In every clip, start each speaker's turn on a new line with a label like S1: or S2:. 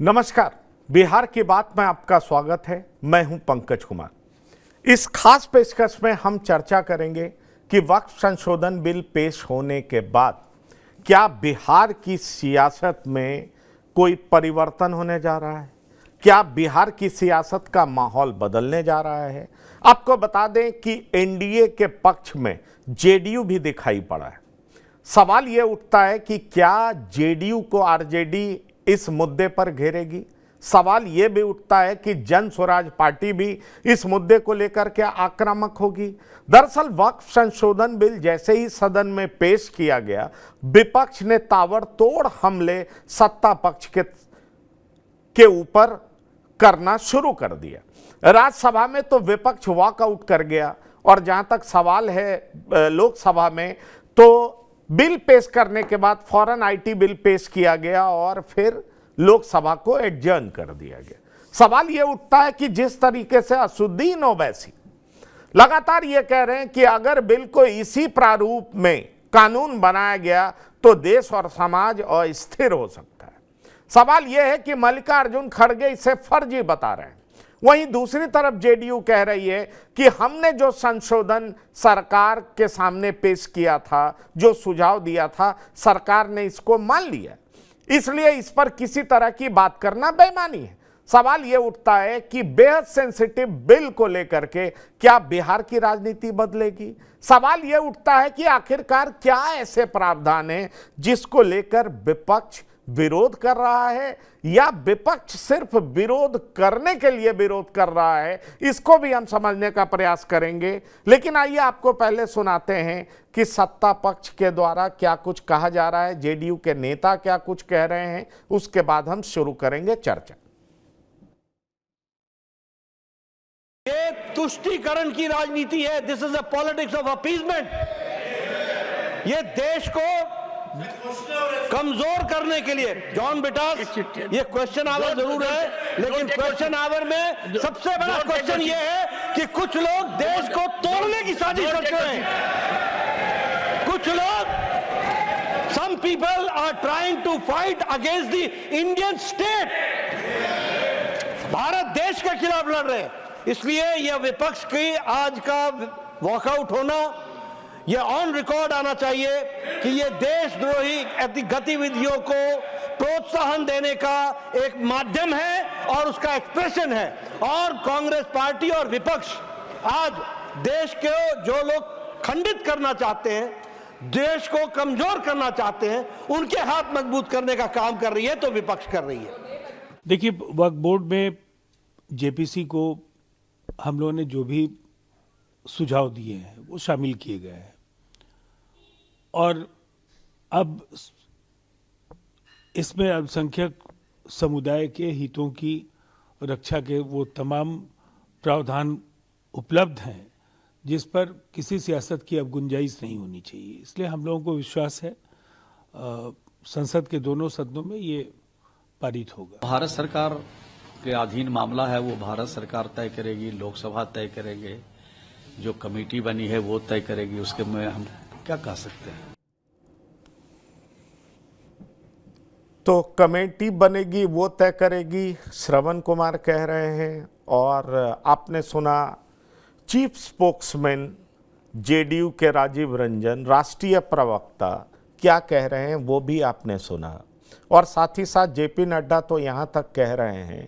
S1: नमस्कार, बिहार की बात में आपका स्वागत है। मैं हूं पंकज कुमार। इस खास पेशकश में हम चर्चा करेंगे कि वक्फ संशोधन बिल पेश होने के बाद क्या बिहार की सियासत में कोई परिवर्तन होने जा रहा है, क्या बिहार की सियासत का माहौल बदलने जा रहा है। आपको बता दें कि एनडीए के पक्ष में जेडीयू भी दिखाई पड़ा है। सवाल यह उठता है कि क्या जेडीयू को आरजेडी इस मुद्दे पर घेरेगी। सवाल यह भी उठता है कि जन स्वराज पार्टी भी इस मुद्दे को लेकर क्या आक्रामक होगी। दरअसल वक्फ संशोधन बिल जैसे ही सदन में पेश किया गया, विपक्ष ने ताबड़तोड़ हमले सत्ता पक्ष के ऊपर करना शुरू कर दिया। राज्यसभा में तो विपक्ष वॉकआउट कर गया और जहां तक सवाल है लोकसभा में, तो बिल पेश करने के बाद फौरन आईटी बिल पेश किया गया और फिर लोकसभा को एडजर्न कर दिया गया। सवाल यह उठता है कि जिस तरीके से असुद्दीन ओवैसी लगातार यह कह रहे हैं कि अगर बिल को इसी प्रारूप में कानून बनाया गया तो देश और समाज अस्थिर हो सकता है। सवाल यह है कि मल्लिकार्जुन खड़गे इसे फर्जी बता रहे हैं। वहीं दूसरी तरफ जेडीयू कह रही है कि हमने जो संशोधन सरकार के सामने पेश किया था, जो सुझाव दिया था, सरकार ने इसको मान लिया, इसलिए इस पर किसी तरह की बात करना बेईमानी है। सवाल यह उठता है कि बेहद सेंसिटिव बिल को लेकर के क्या बिहार की राजनीति बदलेगी। सवाल यह उठता है कि आखिरकार क्या ऐसे प्रावधान हैं जिसको लेकर विपक्ष विरोध कर रहा है, या विपक्ष सिर्फ विरोध करने के लिए विरोध कर रहा है। इसको भी हम समझने का प्रयास करेंगे। लेकिन आइए आपको पहले सुनाते हैं कि सत्ता पक्ष के द्वारा क्या कुछ कहा जा रहा है, जेडीयू के नेता क्या कुछ कह रहे हैं, उसके बाद हम शुरू करेंगे चर्चा।
S2: ये तुष्टीकरण की राजनीति है। This is a politics of appeasement. ये देश को कमजोर करने के लिए, जॉन बेटा, ये क्वेश्चन आवर जरूर है, लेकिन क्वेश्चन आवर में सबसे बड़ा क्वेश्चन ये है कि कुछ लोग देश को तोड़ने की साजिश करते हैं। कुछ लोग, some people are trying to fight against the Indian state। Bharat देश के खिलाफ लड़ रहे हैं। इसलिए यह विपक्ष की आज का वॉकआउट होना, यह ऑन रिकॉर्ड आना चाहिए कि यह देशद्रोही गतिविधियों को प्रोत्साहन देने का एक माध्यम है और उसका एक्सप्रेशन है। और कांग्रेस पार्टी और विपक्ष आज देश के जो लोग खंडित करना चाहते हैं, देश को कमजोर करना चाहते हैं, उनके हाथ मजबूत करने का काम कर रही है, तो विपक्ष कर रही है।
S3: देखिए, वक्फ बोर्ड में जेपीसी को हम लोगों ने जो भी सुझाव दिए हैं वो शामिल किए गए हैं, और अब इसमें अल्पसंख्यक समुदाय के हितों की रक्षा के वो तमाम प्रावधान उपलब्ध हैं जिस पर किसी सियासत की अब गुंजाइश नहीं होनी चाहिए। इसलिए हम लोगों को विश्वास है संसद के दोनों सदनों में ये पारित होगा।
S4: भारत सरकार के अधीन मामला है, वो भारत सरकार तय करेगी, लोकसभा तय करेगी, जो कमेटी बनी है वो तय करेगी। उसके में हम क्या कह सकते हैं।
S1: तो कमेटी बनेगी, वो तय करेगी, श्रवण कुमार कह रहे हैं। और आपने सुना चीफ स्पोक्समैन जेडीयू के राजीव रंजन, राष्ट्रीय प्रवक्ता, क्या कह रहे हैं वो भी आपने सुना। और साथ ही साथ जेपी नड्डा तो यहाँ तक कह रहे हैं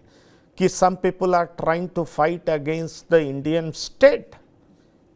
S1: कि some people are trying to fight against the Indian state.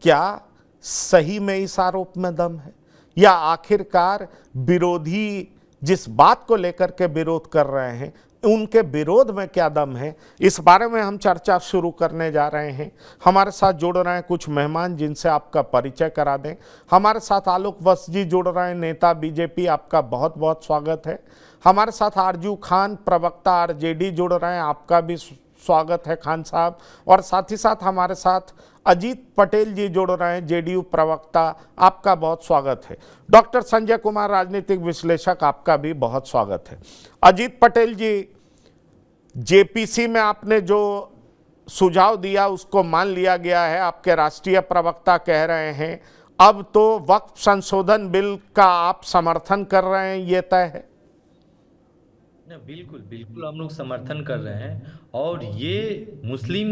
S1: क्या सही में इस आरोप में दम है, या आखिरकार विरोधी जिस बात को लेकर के विरोध कर रहे हैं उनके विरोध में क्या दम है, इस बारे में हम चर्चा शुरू करने जा रहे हैं। हमारे साथ जुड़ रहे हैं कुछ मेहमान जिनसे आपका परिचय करा दें। हमारे साथ आलोक वत्स जी जुड़ रहे हैं, नेता बीजेपी, आपका बहुत बहुत स्वागत है। हमारे साथ आरजू खान, प्रवक्ता आरजेडी जुड़ रहे हैं, आपका भी स्वागत है खान साहब। और साथ ही साथ हमारे साथ अजीत पटेल जी जुड़ रहे हैं, जेडीयू प्रवक्ता, आपका बहुत स्वागत है। डॉक्टर संजय कुमार, राजनीतिक विश्लेषक, आपका भी बहुत स्वागत है। अजीत पटेल जी, जेपीसी में आपने जो सुझाव दिया उसको मान लिया गया है, आपके राष्ट्रीय प्रवक्ता कह रहे हैं, अब तो वक्फ संशोधन बिल का आप समर्थन कर रहे हैं, ये तय है।
S5: बिल्कुल बिल्कुल हम लोग समर्थन कर रहे हैं। और ये मुस्लिम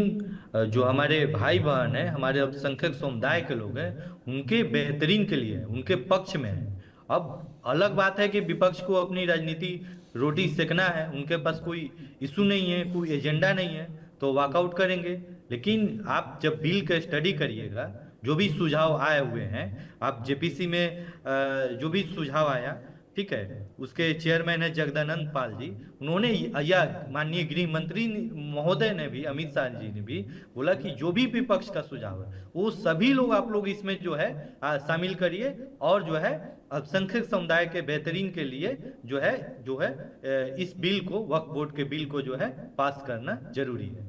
S5: जो हमारे भाई बहन हैं, हमारे अल्पसंख्यक समुदाय के लोग हैं, उनके बेहतरीन के लिए है, उनके पक्ष में है। अब अलग बात है कि विपक्ष को अपनी राजनीति रोटी सेकना है, उनके पास कोई इशू नहीं है, कोई एजेंडा नहीं है, तो वॉकआउट करेंगे। लेकिन आप जब बिल का स्टडी करिएगा, जो भी सुझाव आए हुए हैं, आप जेपीसी में जो भी सुझाव आया, ठीक है, उसके चेयरमैन है जगदानंद पाल जी, उन्होंने या माननीय गृह मंत्री महोदय ने भी, अमित शाह जी ने भी बोला कि जो भी विपक्ष का सुझाव है वो सभी लोग आप लोग इसमें जो है शामिल करिए, और जो है अल्पसंख्यक समुदाय के बेहतरीन के लिए जो है इस बिल को, वक्फ बोर्ड के बिल को जो है पास करना जरूरी है।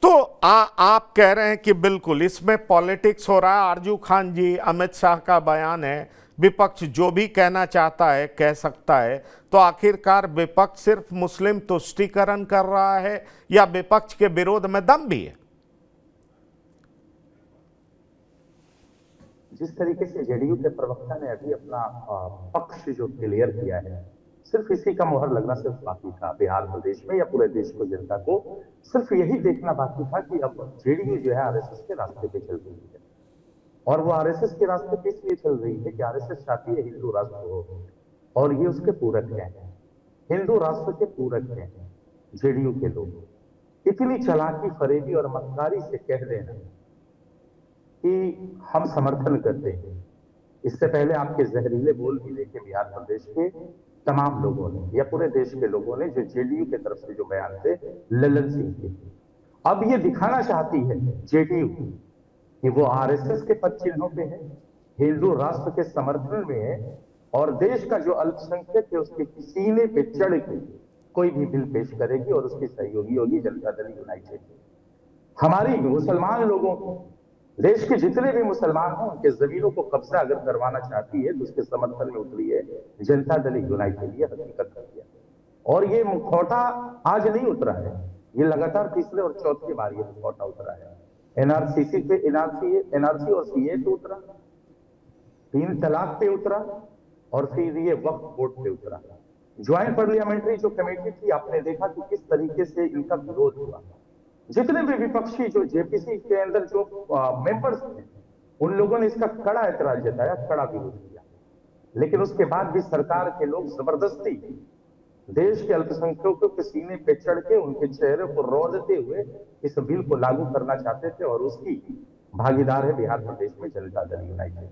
S1: तो आप कह रहे हैं कि बिल्कुल इसमें पॉलिटिक्स हो रहा है। आरजू खान जी, अमित शाह का बयान है, विपक्ष जो भी कहना चाहता है कह सकता है, तो आखिरकार विपक्ष सिर्फ मुस्लिम तुष्टीकरण कर रहा है या विपक्ष के विरोध में दम भी है?
S6: जिस तरीके से जेडीयू के प्रवक्ता ने अभी अपना पक्ष जो क्लियर किया है, सिर्फ इसी का मुहर लगना सिर्फ बाकी था बिहार प्रदेश में या पूरे देश को, जनता को सिर्फ यही देखना बाकी था कि अब जेडीयू जो है आरएसएस के रास्ते पे चल रही है। और वो आरएसएस के रास्ते पे इसलिए चल रही है कि आरएसएस चाहती है हिंदू राष्ट्र हो, और ये उसके पूरक हैं, हिंदू राष्ट्र के पूरक हैं जेडीयू के लोग। इतनी चालाकी, फरेबी और मक्कारी से कह देना कि हम समर्थन करते हैं। इससे पहले आपके जहरीले बोल भी देखे बिहार प्रदेश के तमाम लोगों ने या पूरे देश के लोगों ने, जो जेडीयू की तरफ से जो बयान थे ललन सिंह के। अब ये दिखाना चाहती है जेडीयू कि वो आरएसएस के पद चिन्हों पे है, हिंदू राष्ट्र के समर्थन में है, और देश का जो अल्पसंख्यक है उसके सीने पे चढ़ के कोई भी बिल पेश करेगी, और उसकी सहयोगी होगी जनता दल यूनाइटेड। हमारी मुसलमान लोगों को, देश के जितने भी मुसलमान हैं, उनके जमीनों को कब्जा अगर करवाना चाहती है तो उसके समर्थन में उतरी है जनता दल यूनाइटेड। ये हकीकत है, और ये मुखौटा आज नहीं उतरा है, ये लगातार तीसरे और चौथी बार ये मुखौटा उतरा है। एनआरसी पे एनआरसी और सीए पे उतरा, 3 तलाक पे उतरा, और फिर ये वक्फ बोर्ड पे उतरा। ज्वाइंट पार्लियामेंट्री जो कमेटी थी, आपने देखा कि किस तरीके से इनका विरोध हुआ। जितने भी विपक्षी जो जेपीसी के अंदर जो मेंबर्स थे, उन लोगों ने इसका कड़ा ऐतराज जताया, कड़ा विरोध किया। लेकिन उसके बाद भी सरकार के लोग जबरदस्ती देश के अल्पसंख्यकों के सीने पे चढ़ के उनके चेहरे को रौंदते हुए इस बिल को लागू करना चाहते थे, और उसकी भागीदार है बिहार प्रदेश में जनता दल यूनाइटेड।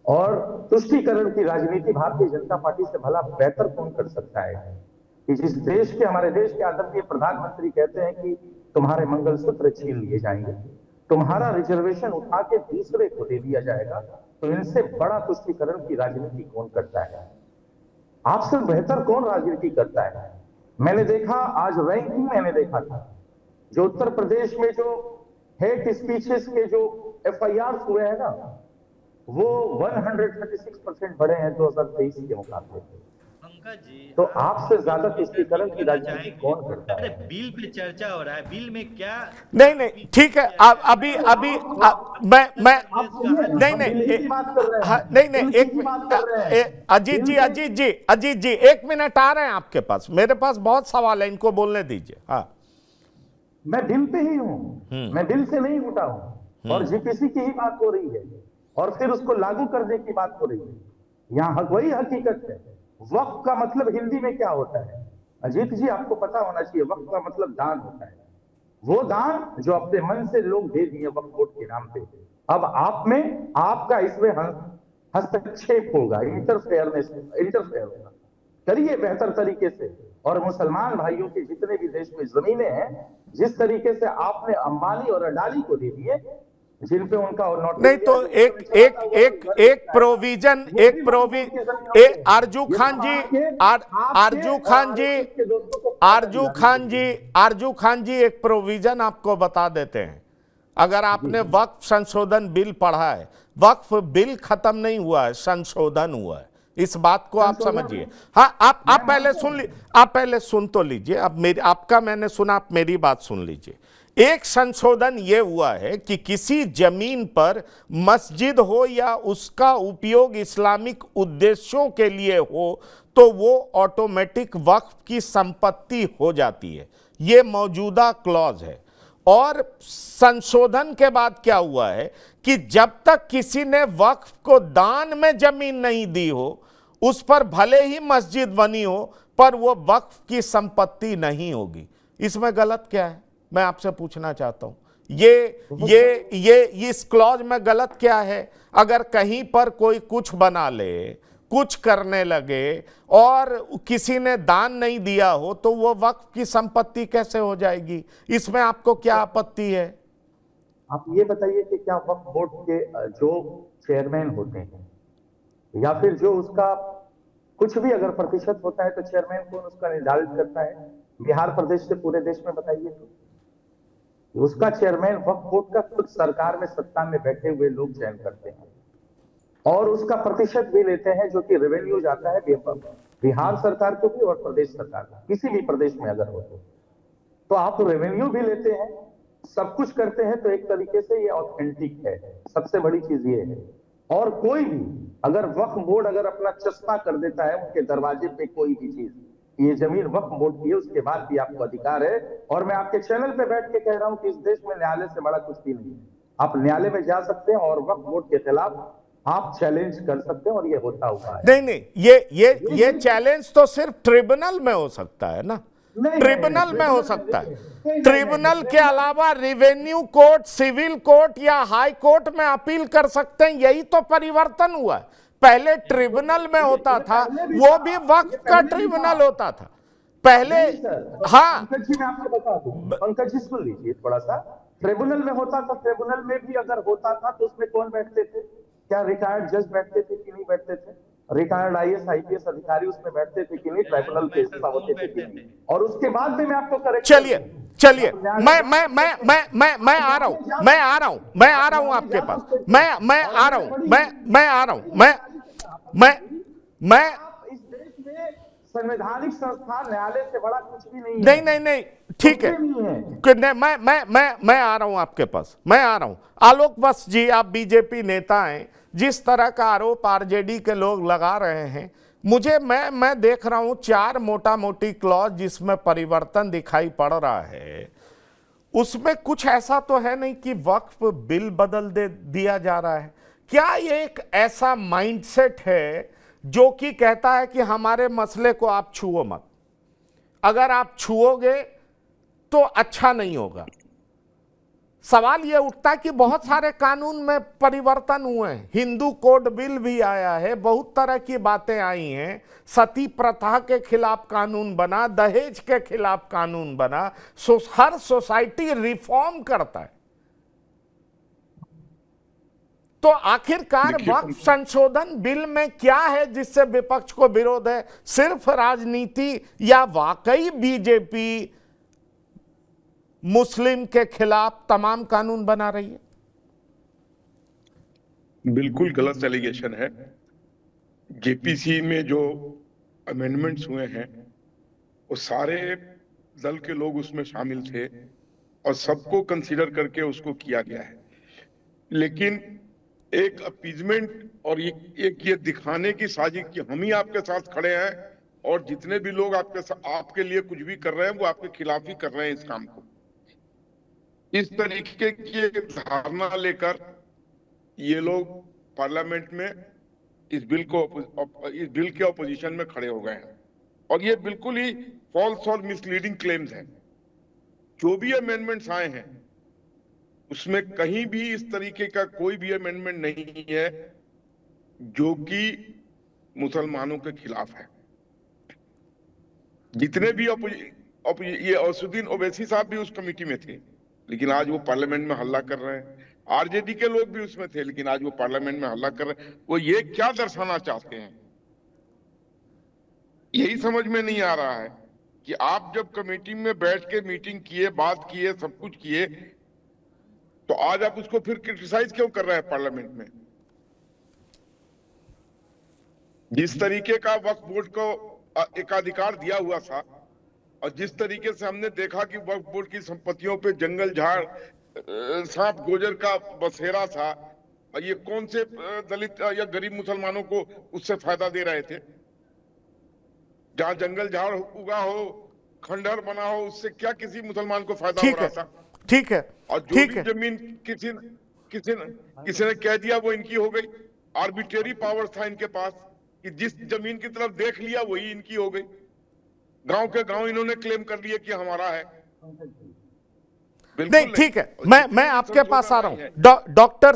S6: और तुष्टीकरण की राजनीति भारतीय जनता पार्टी से भला बेहतर कौन कर सकता है कि जिस देश के, हमारे देश के आदरणीय प्रधानमंत्री कहते हैं कि तुम्हारे मंगलसूत्र छीन लिए जाएंगे, तुम्हारा रिजर्वेशन उठा के दूसरे को दे दिया जाएगा, तो इनसे बड़ा तुष्टीकरण की राजनीति कौन करता है? आपसे बेहतर कौन राजनीति करता है? मैंने देखा, आज रैंकिंग मैंने देखा था, जो उत्तर प्रदेश में जो हेट स्पीचेस के जो एफआईआर हुए हैं ना, वो 136% बढ़े हैं 2023 के मुकाबले। तो आपसे ज्यादा तुष्टीकरण की राजनीति कौन करता है?
S5: बिल पे चर्चा हो रहा है, बिल में क्या
S1: नहीं ठीक है। अभी मैं अजीत जी 1 मिनट आ रहे हैं आपके पास, मेरे पास बहुत सवाल है, इनको बोलने दीजिए। हाँ,
S6: मैं दिल पे ही हूं, मैं दिल से नहीं उठा हूं, और जीपीसी की ही बात हो रही है, और फिर उसको लागू करने की बात हो रही है। यहाँ वही हकीकत है। वक्फ का मतलब हिंदी में क्या होता है? अजीत जी आपको पता होना चाहिए, वक्फ का मतलब दान होता है। वो दान जो अपने मन से लोग दे दिए वक्फ बोर्ड के नाम पे, अब आप में, आपका इसमें हस्तक्षेप होगा, इंटरफेयर होगा। करिए बेहतर तरीके से। और मुसलमान भाइयों के जितने भी देश में जमीनें हैं, जिस तरीके से आपने अंबानी और अडानी को दे दिए, जिन पे उनका
S1: नहीं, तो एक प्रोविजन आरजू खान जी एक प्रोविजन आपको बता देते हैं। अगर आपने वक्फ संशोधन बिल पढ़ा है, वक्फ बिल खत्म नहीं हुआ है, संशोधन हुआ है, इस बात को आप समझिए। हाँ, आप पहले सुन तो लीजिए। अब आपका मैंने सुना, आप मेरी बात सुन लीजिए। एक संशोधन यह हुआ है कि किसी जमीन पर मस्जिद हो या उसका उपयोग इस्लामिक उद्देश्यों के लिए हो तो वो ऑटोमेटिक वक्फ की संपत्ति हो जाती है। ये मौजूदा क्लॉज है। और संशोधन के बाद क्या हुआ है कि जब तक किसी ने वक्फ को दान में जमीन नहीं दी हो, उस पर भले ही मस्जिद बनी हो पर वो वक्फ की संपत्ति नहीं होगी। इसमें गलत क्या है, मैं आपसे पूछना चाहता हूं। ये इस क्लॉज में गलत क्या है? अगर कहीं पर कोई कुछ बना ले, कुछ करने लगे और किसी ने दान नहीं दिया हो तो वो वक्फ की संपत्ति कैसे हो जाएगी? इसमें आपको क्या आपत्ति है?
S6: आप ये बताइए कि क्या वक्फ बोर्ड के जो चेयरमैन होते हैं या फिर जो उसका कुछ भी अगर प्रतिशत होता है तो चेयरमैन कौन उसका निर्धारित करता है? बिहार प्रदेश से पूरे देश में बताइए तो उसका चेयरमैन वक्फ बोर्ड का खुद सरकार में सत्ता में बैठे हुए लोग चयन करते हैं और उसका प्रतिशत भी लेते हैं जो कि रेवेन्यू जाता है बिहार सरकार को भी और प्रदेश सरकार को, किसी भी प्रदेश में अगर हो तो आप रेवेन्यू भी लेते हैं, सब कुछ करते हैं, तो एक तरीके से ये ऑथेंटिक है। सबसे बड़ी चीज ये है। और कोई भी अगर वक्फ बोर्ड अगर अपना चस्पा कर देता है उनके दरवाजे पे कोई भी चीज, ये जमीन वक्फ बोर्ड की है, उसके बाद भी आपको अधिकार है। और मैं आपके चैनल पे बैठ के कह रहा हूं कि इस देश में न्यायालय से बड़ा कुछ भी नहीं है। आप न्यायालय में जा सकते हैं और वक्फ बोर्ड के खिलाफ आप चैलेंज कर सकते हैं और ये होता हुआ है।
S1: नहीं, ये चैलेंज तो सिर्फ ट्रिब्यूनल में हो सकता है ना, ट्रिब्यूनल में हो सकता है। ट्रिब्यूनल के अलावा रिवेन्यू कोर्ट, सिविल कोर्ट या हाई कोर्ट में अपील कर सकते हैं। यही तो परिवर्तन हुआ है। पहले ट्रिब्यूनल में होता था, वो भी वक्फ का ट्रिब्यूनल होता था पहले। हाँ
S6: पंकज जी, मैं आपको बता दूं, पंकज जी सुन लीजिए थोड़ा सा। ट्रिब्यूनल में होता था, ट्रिब्यूनल में भी अगर होता था तो उसमें कौन बैठते थे? क्या रिटायर्ड जज बैठते थे कि नहीं बैठते थे? रिटायर्ड आईएएस आईपीएस अधिकारी उसमें बैठते थे कि नहीं? ट्राइब्यूनल के हिस्सा होते थे कि नहीं? और उसके बाद भी मैं आपको करेक्ट,
S1: चलिए मैं आ रहा हूं आपके पास। मैं आ रहा हूं।
S6: इस देश में संवैधानिक संस्थान न्यायालय से बड़ा कुछ भी नहीं है।
S1: नहीं, ठीक है। मैं आ रहा हूं आपके पास, मैं आ रहा हूं। आलोक बस जी, आप बीजेपी नेता हैं, जिस तरह का आरोप आरजेडी के लोग लगा रहे हैं, मुझे मैं देख रहा हूं 4 मोटा मोटी क्लॉज जिसमें परिवर्तन दिखाई पड़ रहा है। उसमें कुछ ऐसा तो है नहीं कि वक्फ बिल बदल दिया जा रहा है। क्या ये एक ऐसा माइंडसेट है जो कि कहता है कि हमारे मसले को आप छुओ मत, अगर आप छुओगे तो अच्छा नहीं होगा? सवाल यह उठता है कि बहुत सारे कानून में परिवर्तन हुए हैं। हिंदू कोड बिल भी आया है, बहुत तरह की बातें आई हैं। सती प्रथा के खिलाफ कानून बना, दहेज के खिलाफ कानून बना। हर सोसाइटी रिफॉर्म करता है। तो आखिरकार वक्फ संशोधन बिल में क्या है जिससे विपक्ष को विरोध है? सिर्फ राजनीति या वाकई बीजेपी मुस्लिम के खिलाफ तमाम कानून बना रही है?
S7: बिल्कुल गलत एलिगेशन है। जेपीसी में जो अमेंडमेंट्स हुए हैं वो सारे दल के लोग उसमें शामिल थे और सबको कंसीडर करके उसको किया गया है। लेकिन एक अपीजमेंट और एक ये दिखाने की साजिश कि हम ही आपके साथ खड़े हैं और जितने भी लोग आपके लिए कुछ भी कर रहे हैं वो आपके खिलाफ ही कर रहे हैं इस काम को, इस तरीके की धारणा लेकर ये लोग पार्लियामेंट में इस बिल के ऑपोजिशन में खड़े हो गए हैं। और ये बिल्कुल ही फॉल्स और मिसलीडिंग क्लेम्स हैं। जो भी अमेंडमेंट्स आए हैं उसमें कहीं भी इस तरीके का कोई भी अमेंडमेंट नहीं है जो कि मुसलमानों के खिलाफ है। जितने भी ये असुद्दीन ओवैसी साहब भी उस कमेटी में थे, लेकिन आज वो पार्लियामेंट में हल्ला कर रहे हैं। आरजेडी के लोग भी उसमें थे, लेकिन आज वो पार्लियामेंट में हल्ला कर रहे हैं। वो ये क्या दर्शाना चाहते हैं, यही समझ में नहीं आ रहा है कि आप जब कमेटी में बैठ के मीटिंग किए, बात किए, सब कुछ किए, तो आज आप उसको फिर क्रिटिसाइज क्यों कर रहे हैं पार्लियामेंट में? जिस तरीके का वक्फ बोर्ड को एकाधिकार दिया हुआ था और जिस तरीके से हमने देखा कि वक्फ बोर्ड की संपत्तियों पे जंगल झाड़ सांप गोजर का बसेरा था, और ये कौन से दलित या गरीब मुसलमानों को उससे फायदा दे रहे थे? जहां जंगल झाड़ उगा हो, खंडहर बना हो, उससे क्या किसी मुसलमान को फायदा हो
S1: ठीक
S7: रहा
S1: है,
S7: था?
S1: ठीक है,
S7: और जो
S1: ठीक
S7: भी
S1: है।
S7: जमीन किसी ने कह दिया वो इनकी हो गई। आर्बिट्रेरी पावर था इनके पास कि जिस जमीन की तरफ देख लिया वही इनकी हो गई। गांव के गांव इन्होंने क्लेम कर लिए कि हमारा है।
S1: नहीं, ठीक है, मैं आपके पास आ रहा हूं। डॉक्टर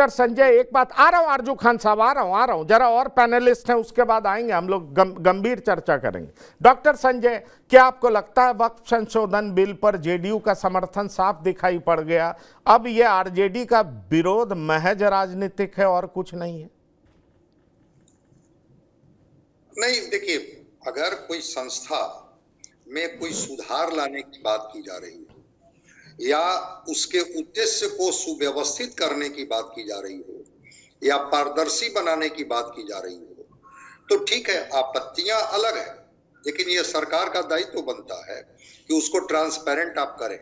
S1: संजय एक बात, आ रहा हूं आरजू खान साहब, आ रहा हूं, जरा और पैनलिस्ट हैं उसके बाद आएंगे, हम लोग गंभीर चर्चा करेंगे। डॉक्टर संजय, क्या आपको लगता है वक्फ संशोधन बिल पर जेडीयू का समर्थन साफ दिखाई पड़ गया? अब ये आरजेडी का विरोध महज राजनीतिक है और कुछ नहीं है?
S8: नहीं, देखिए, अगर कोई संस्था में कोई सुधार लाने की बात की जा रही है या उसके उद्देश्य को सुव्यवस्थित करने की बात की जा रही हो या पारदर्शी बनाने की बात की जा रही हो, तो ठीक है, आपत्तियां अलग है, लेकिन यह सरकार का दायित्व बनता है कि उसको ट्रांसपेरेंट आप करें।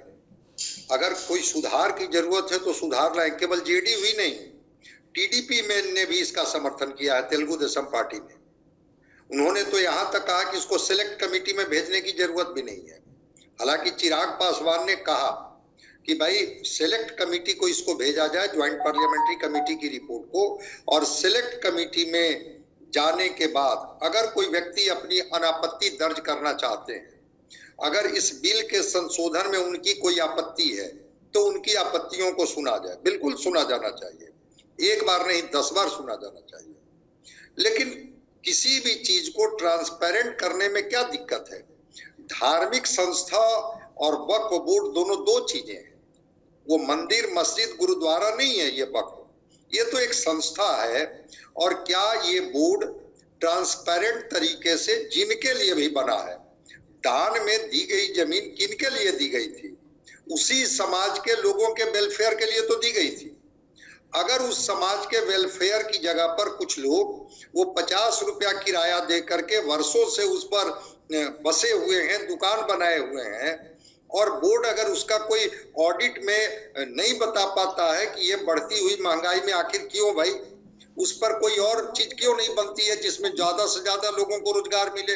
S8: अगर कोई सुधार की जरूरत है तो सुधार लाएं। केवल जेडीयू ही नहीं, टीडीपी में ने भी इसका समर्थन किया है, तेलुगु देशम पार्टी ने। उन्होंने तो यहां तक कहा कि इसको सिलेक्ट कमेटी में भेजने की जरूरत भी नहीं है। हालांकि चिराग पासवान ने कहा कि भाई सिलेक्ट कमेटी को इसको भेजा जाए, ज्वाइंट पार्लियामेंट्री कमेटी की रिपोर्ट को, और सिलेक्ट कमेटी में जाने के बाद अगर कोई व्यक्ति अपनी अनापत्ति दर्ज करना चाहते हैं, अगर इस बिल के संशोधन में उनकी कोई आपत्ति है तो उनकी आपत्तियों को सुना जाए। बिल्कुल सुना जाना चाहिए, एक बार नहीं 10 बार सुना जाना चाहिए। लेकिन किसी भी चीज को ट्रांसपेरेंट करने में क्या दिक्कत है? धार्मिक संस्था और वक्फ बोर्ड दोनों दो चीजें हैं। वो मंदिर, मस्जिद, गुरुद्वारा नहीं है ये वक्फ, ये तो एक संस्था है। और क्या ये बोर्ड ट्रांसपेरेंट तरीके से जिनके लिए भी बना है, दान में दी गई जमीन किनके लिए दी गई थी? उसी समाज के लोगों के वेलफेयर के लिए तो दी गई थी। अगर उस समाज के वेलफेयर की जगह पर कुछ लोग वो 50 रुपया किराया दे करके वर्षों से उस पर बसे हुए हैं, दुकान बनाए हुए हैं, और बोर्ड अगर उसका कोई ऑडिट में नहीं बता पाता है कि ये बढ़ती हुई महंगाई में आखिर क्यों भाई, उस पर कोई और चीज क्यों नहीं बनती है जिसमें ज्यादा से ज्यादा लोगों को रोजगार मिले,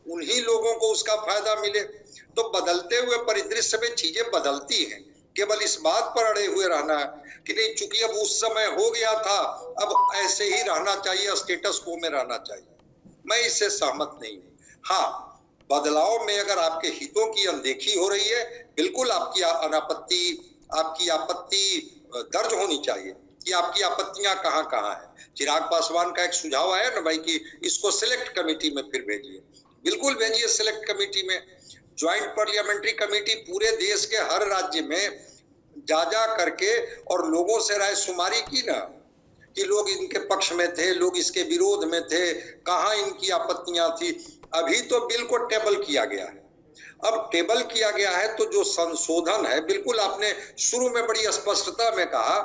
S8: उन्हीं लोगों को उसका फायदा मिले। तो बदलते हुए परिदृश्य में चीजें बदलती हैं। केवल इस बात पर अड़े हुए रहना है कि नहीं चूंकि अब उस समय हो गया था, अब ऐसे ही रहना चाहिए, स्टेटस को में रहना चाहिए, मैं इससे सहमत नहीं हूँ। हाँ, बदलाव में अगर आपके हितों की अनदेखी हो रही है, बिल्कुल आपकी आपत्ति दर्ज होनी चाहिए कि आपकी आपत्तियां कहाँ कहाँ है। चिराग पासवान का एक सुझाव आया ना भाई कि इसको सिलेक्ट कमेटी में फिर भेजिए, बिल्कुल भेजिए सिलेक्ट कमेटी में। ज्वाइंट पार्लियामेंट्री कमेटी पूरे देश के हर राज्य में जा करके और लोगों से राय शुमारी की ना कि लोग इनके पक्ष में थे, लोग इसके विरोध में थे, कहाँ इनकी आपत्तियां थी। अभी तो बिल को टेबल किया गया है। अब टेबल किया गया है तो जो संशोधन है, बिल्कुल आपने शुरू में बड़ी स्पष्टता में कहा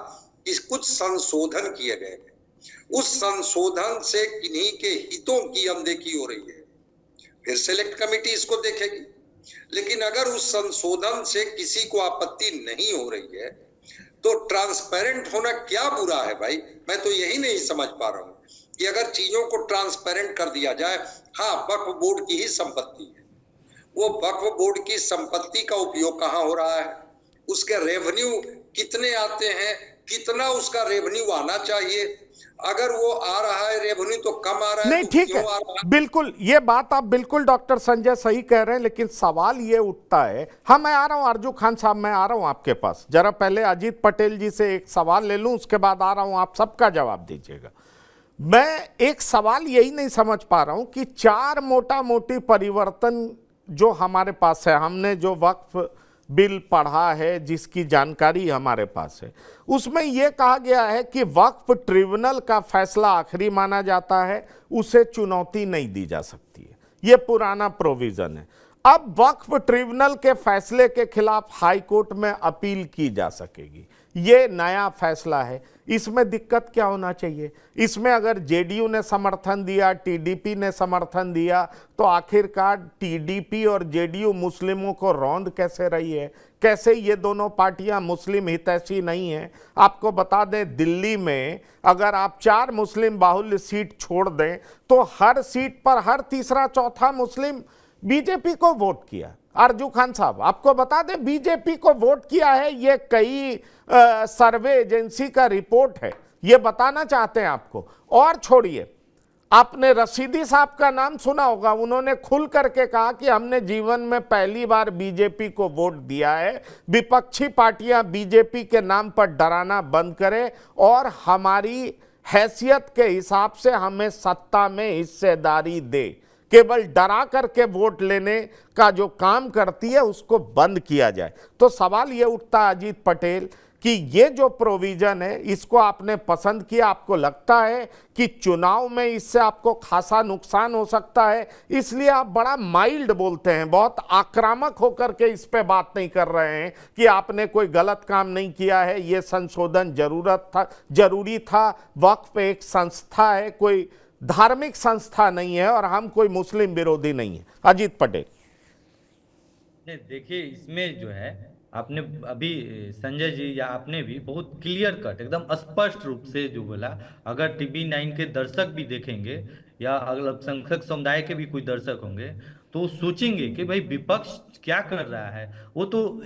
S8: कि कुछ संशोधन किए गए हैं, उस संशोधन से किन्हीं के हितों की अनदेखी हो रही है, फिर सिलेक्ट कमेटी इसको देखेगी। लेकिन अगर उस संशोधन से किसी को आपत्ति नहीं हो रही है तो ट्रांसपेरेंट होना क्या बुरा है भाई? मैं तो यही नहीं समझ पा रहा हूं कि अगर चीजों को ट्रांसपेरेंट कर दिया जाए, हाँ वक्फ बोर्ड की ही संपत्ति है, वो वक्फ बोर्ड की संपत्ति का उपयोग कहाँ हो रहा है, उसके रेवेन्यू कितने आते हैं, कितना उसका रेवेन्यू आना चाहिए, अगर वो आ रहा है रेवेन्यू तो कम आ रहा है,
S1: नहीं
S8: तो
S1: ठीक
S8: क्यों
S1: है,
S8: आ रहा है?
S1: बिल्कुल ये बात आप बिल्कुल डॉक्टर संजय सही कह रहे हैं, लेकिन सवाल ये उठता है। हाँ, मैं आ रहा हूं आरजू खान साहब, मैं आ रहा हूं आपके पास। जरा पहले अजीत पटेल जी से एक सवाल ले लूं, उसके बाद आ रहा हूं, आप सबका जवाब दीजिएगा। मैं एक सवाल यही नहीं समझ पा रहा हूं कि 4 मोटा मोटी परिवर्तन जो हमारे पास है, हमने जो वक्फ बिल पढ़ा है, जिसकी जानकारी हमारे पास है, उसमें यह कहा गया है कि वक्फ ट्रिब्यूनल का फैसला आखिरी माना जाता है, उसे चुनौती नहीं दी जा सकती है। यह पुराना प्रोविजन है। अब वक्फ ट्रिब्यूनल के फैसले के खिलाफ हाई कोर्ट में अपील की जा सकेगी। ये नया फैसला है, इसमें दिक्कत क्या होना चाहिए? इसमें अगर जेडीयू ने समर्थन दिया, टीडीपी ने समर्थन दिया, तो आखिरकार टीडीपी और जेडीयू मुस्लिमों को रौंद कैसे रही है? कैसे ये दोनों पार्टियां मुस्लिम हितैषी नहीं है? आपको बता दें, दिल्ली में अगर आप 4 मुस्लिम बाहुल्य सीट छोड़ दें तो हर सीट पर हर तीसरा चौथा मुस्लिम बीजेपी को वोट किया। आरजू खान साहब, आपको बता दें बीजेपी को वोट किया है, ये कई सर्वे एजेंसी का रिपोर्ट है, ये बताना चाहते हैं आपको। और छोड़िए, आपने रशीदी साहब का नाम सुना होगा, उन्होंने खुल करके कहा कि हमने जीवन में पहली बार बीजेपी को वोट दिया है, विपक्षी पार्टियां बीजेपी के नाम पर डराना बंद करें और हमारी हैसियत के हिसाब से हमें सत्ता में हिस्सेदारी दे। केवल डरा करके वोट लेने का जो काम करती है उसको बंद किया जाए। तो सवाल ये उठता है अजीत पटेल कि ये जो प्रोविजन है इसको आपने पसंद किया, आपको लगता है कि चुनाव में इससे आपको खासा नुकसान हो सकता है, इसलिए आप बड़ा माइल्ड बोलते हैं, बहुत आक्रामक होकर के इस पे बात नहीं कर रहे हैं कि आपने कोई गलत काम नहीं किया है, ये संशोधन जरूरी था। वक्फ एक संस्था है, कोई धार्मिक संस्था नहीं है और हम कोई मुस्लिम विरोधी नहीं है। अजीत पटेल,
S5: देखिए इसमें जो है आपने अभी संजय जी या आपने भी बहुत क्लियर कट एकदम स्पष्ट रूप से जो बोला, अगर टीवी 9 के दर्शक भी देखेंगे या अल्पसंख्यक समुदाय के भी कोई दर्शक होंगे तो सोचेंगे कि भाई विपक्ष क्या कर रहा है। वो तो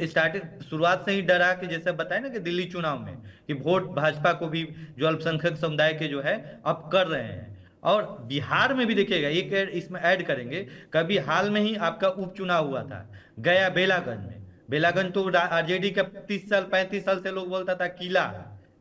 S5: शुरुआत से ही डरा के, जैसे बताया ना कि दिल्ली चुनाव में कि वोट भाजपा को भी जो अल्पसंख्यक समुदाय के जो है अब कर रहे हैं। और बिहार में भी देखिएगा, एक इसमें ऐड करेंगे, कभी हाल में ही आपका उपचुनाव हुआ था गया बेलागंज में। बेलागंज तो आरजेडी का 30 साल 35 साल से लोग बोलता था किला,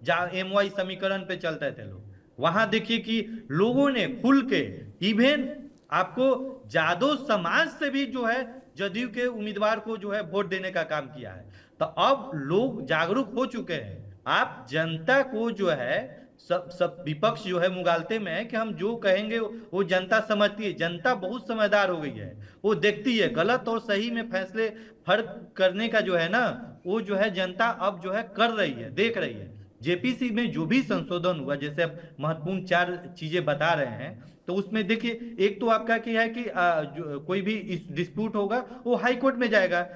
S5: जहाँ MY समीकरण पे चलते थे लोग। वहां देखिए कि लोगों ने खुल के, इवन आपको जादव समाज से भी जो है जदयू के उम्मीदवार को जो है वोट देने का काम किया है। तो अब लोग जागरूक हो चुके हैं। आप जनता को जो है सब विपक्ष जो है मुगालते में है कि हम जो कहेंगे वो जनता समझती है। जनता बहुत समझदार हो गई है, वो देखती है गलत और सही में फैसले फर्क करने का जो है ना, वो जो है जनता अब जो है कर रही है, देख रही है। जेपीसी में जो भी संशोधन हुआ, जैसे अब महत्वपूर्ण 4 चीजें बता रहे हैं, तो उसमें देखिए एक तो आपका क्या है कि कोई भी डिस्प्यूट होगा वो हाई कोर्ट में जाएगा।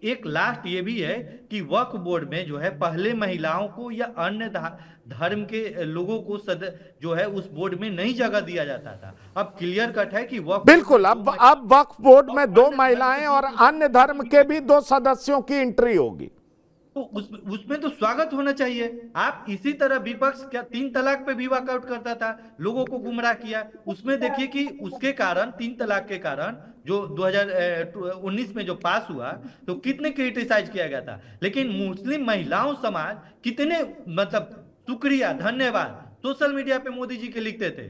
S5: एक लास्ट ये भी है कि वक्फ बोर्ड में जो है पहले महिलाओं को या अन्य धर्म के लोगों को जो है उस बोर्ड में नहीं जगह दिया जाता था। अब क्लियर कट है कि वक्फ,
S1: बिल्कुल, अब वक्फ बोर्ड में 2 महिलाएं और अन्य धर्म के भी 2 सदस्यों की एंट्री होगी।
S5: तो उसमें तो स्वागत होना चाहिए। आप इसी तरह विपक्ष क्या 3 तलाक पे भी वॉकआउट करता था, लोगों को गुमराह किया। उसमें देखिए कि उसके कारण 3 तलाक के कारण जो 2019 में जो पास हुआ तो कितने क्रिटिसाइज किया गया था। लेकिन मुस्लिम महिलाओं समाज कितने मतलब शुक्रिया धन्यवाद सोशल मीडिया पे मोदी जी के लिखते थे।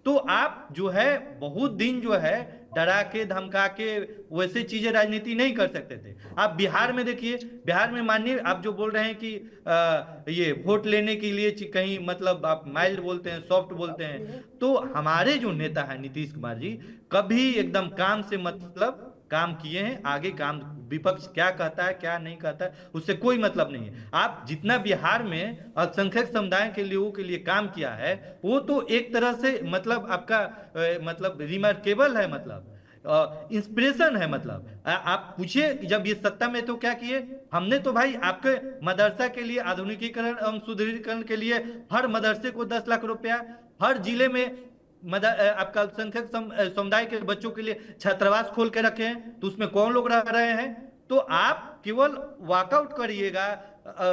S5: तो आप जो है बहुत दिन जो है डरा के धमका के वैसे चीजें राजनीति नहीं कर सकते थे। आप बिहार में देखिए, बिहार में मानिए आप जो बोल रहे हैं कि ये वोट लेने के लिए कहीं मतलब आप माइल्ड बोलते हैं, सॉफ्ट बोलते हैं, तो हमारे जो नेता है नीतीश कुमार जी कभी एकदम काम से मतलब काम किए हैं। आगे काम विपक्ष क्या कहता है क्या नहीं कहता है उससे कोई मतलब नहीं है। आप जितना बिहार में अल्पसंख्यक समुदाय के लोगों के लिए काम किया है वो तो एक तरह से मतलब आपका मतलब रिमार्केबल है, मतलब इंस्पिरेशन है। मतलब आप पूछिए जब ये सत्ता में तो क्या किए हमने, तो भाई आपके मदरसा के लिए आधुनिकीकरण एवं सुदृढ़ीकरण के लिए हर मदरसे को 10 लाख रुपया, हर जिले में आपका अल्पसंख्यक समुदाय के बच्चों के लिए छात्रावास खोल के रखे हैं। तो उसमें कौन लोग रह रहे हैं? तो आप केवल वॉकआउट करिएगा,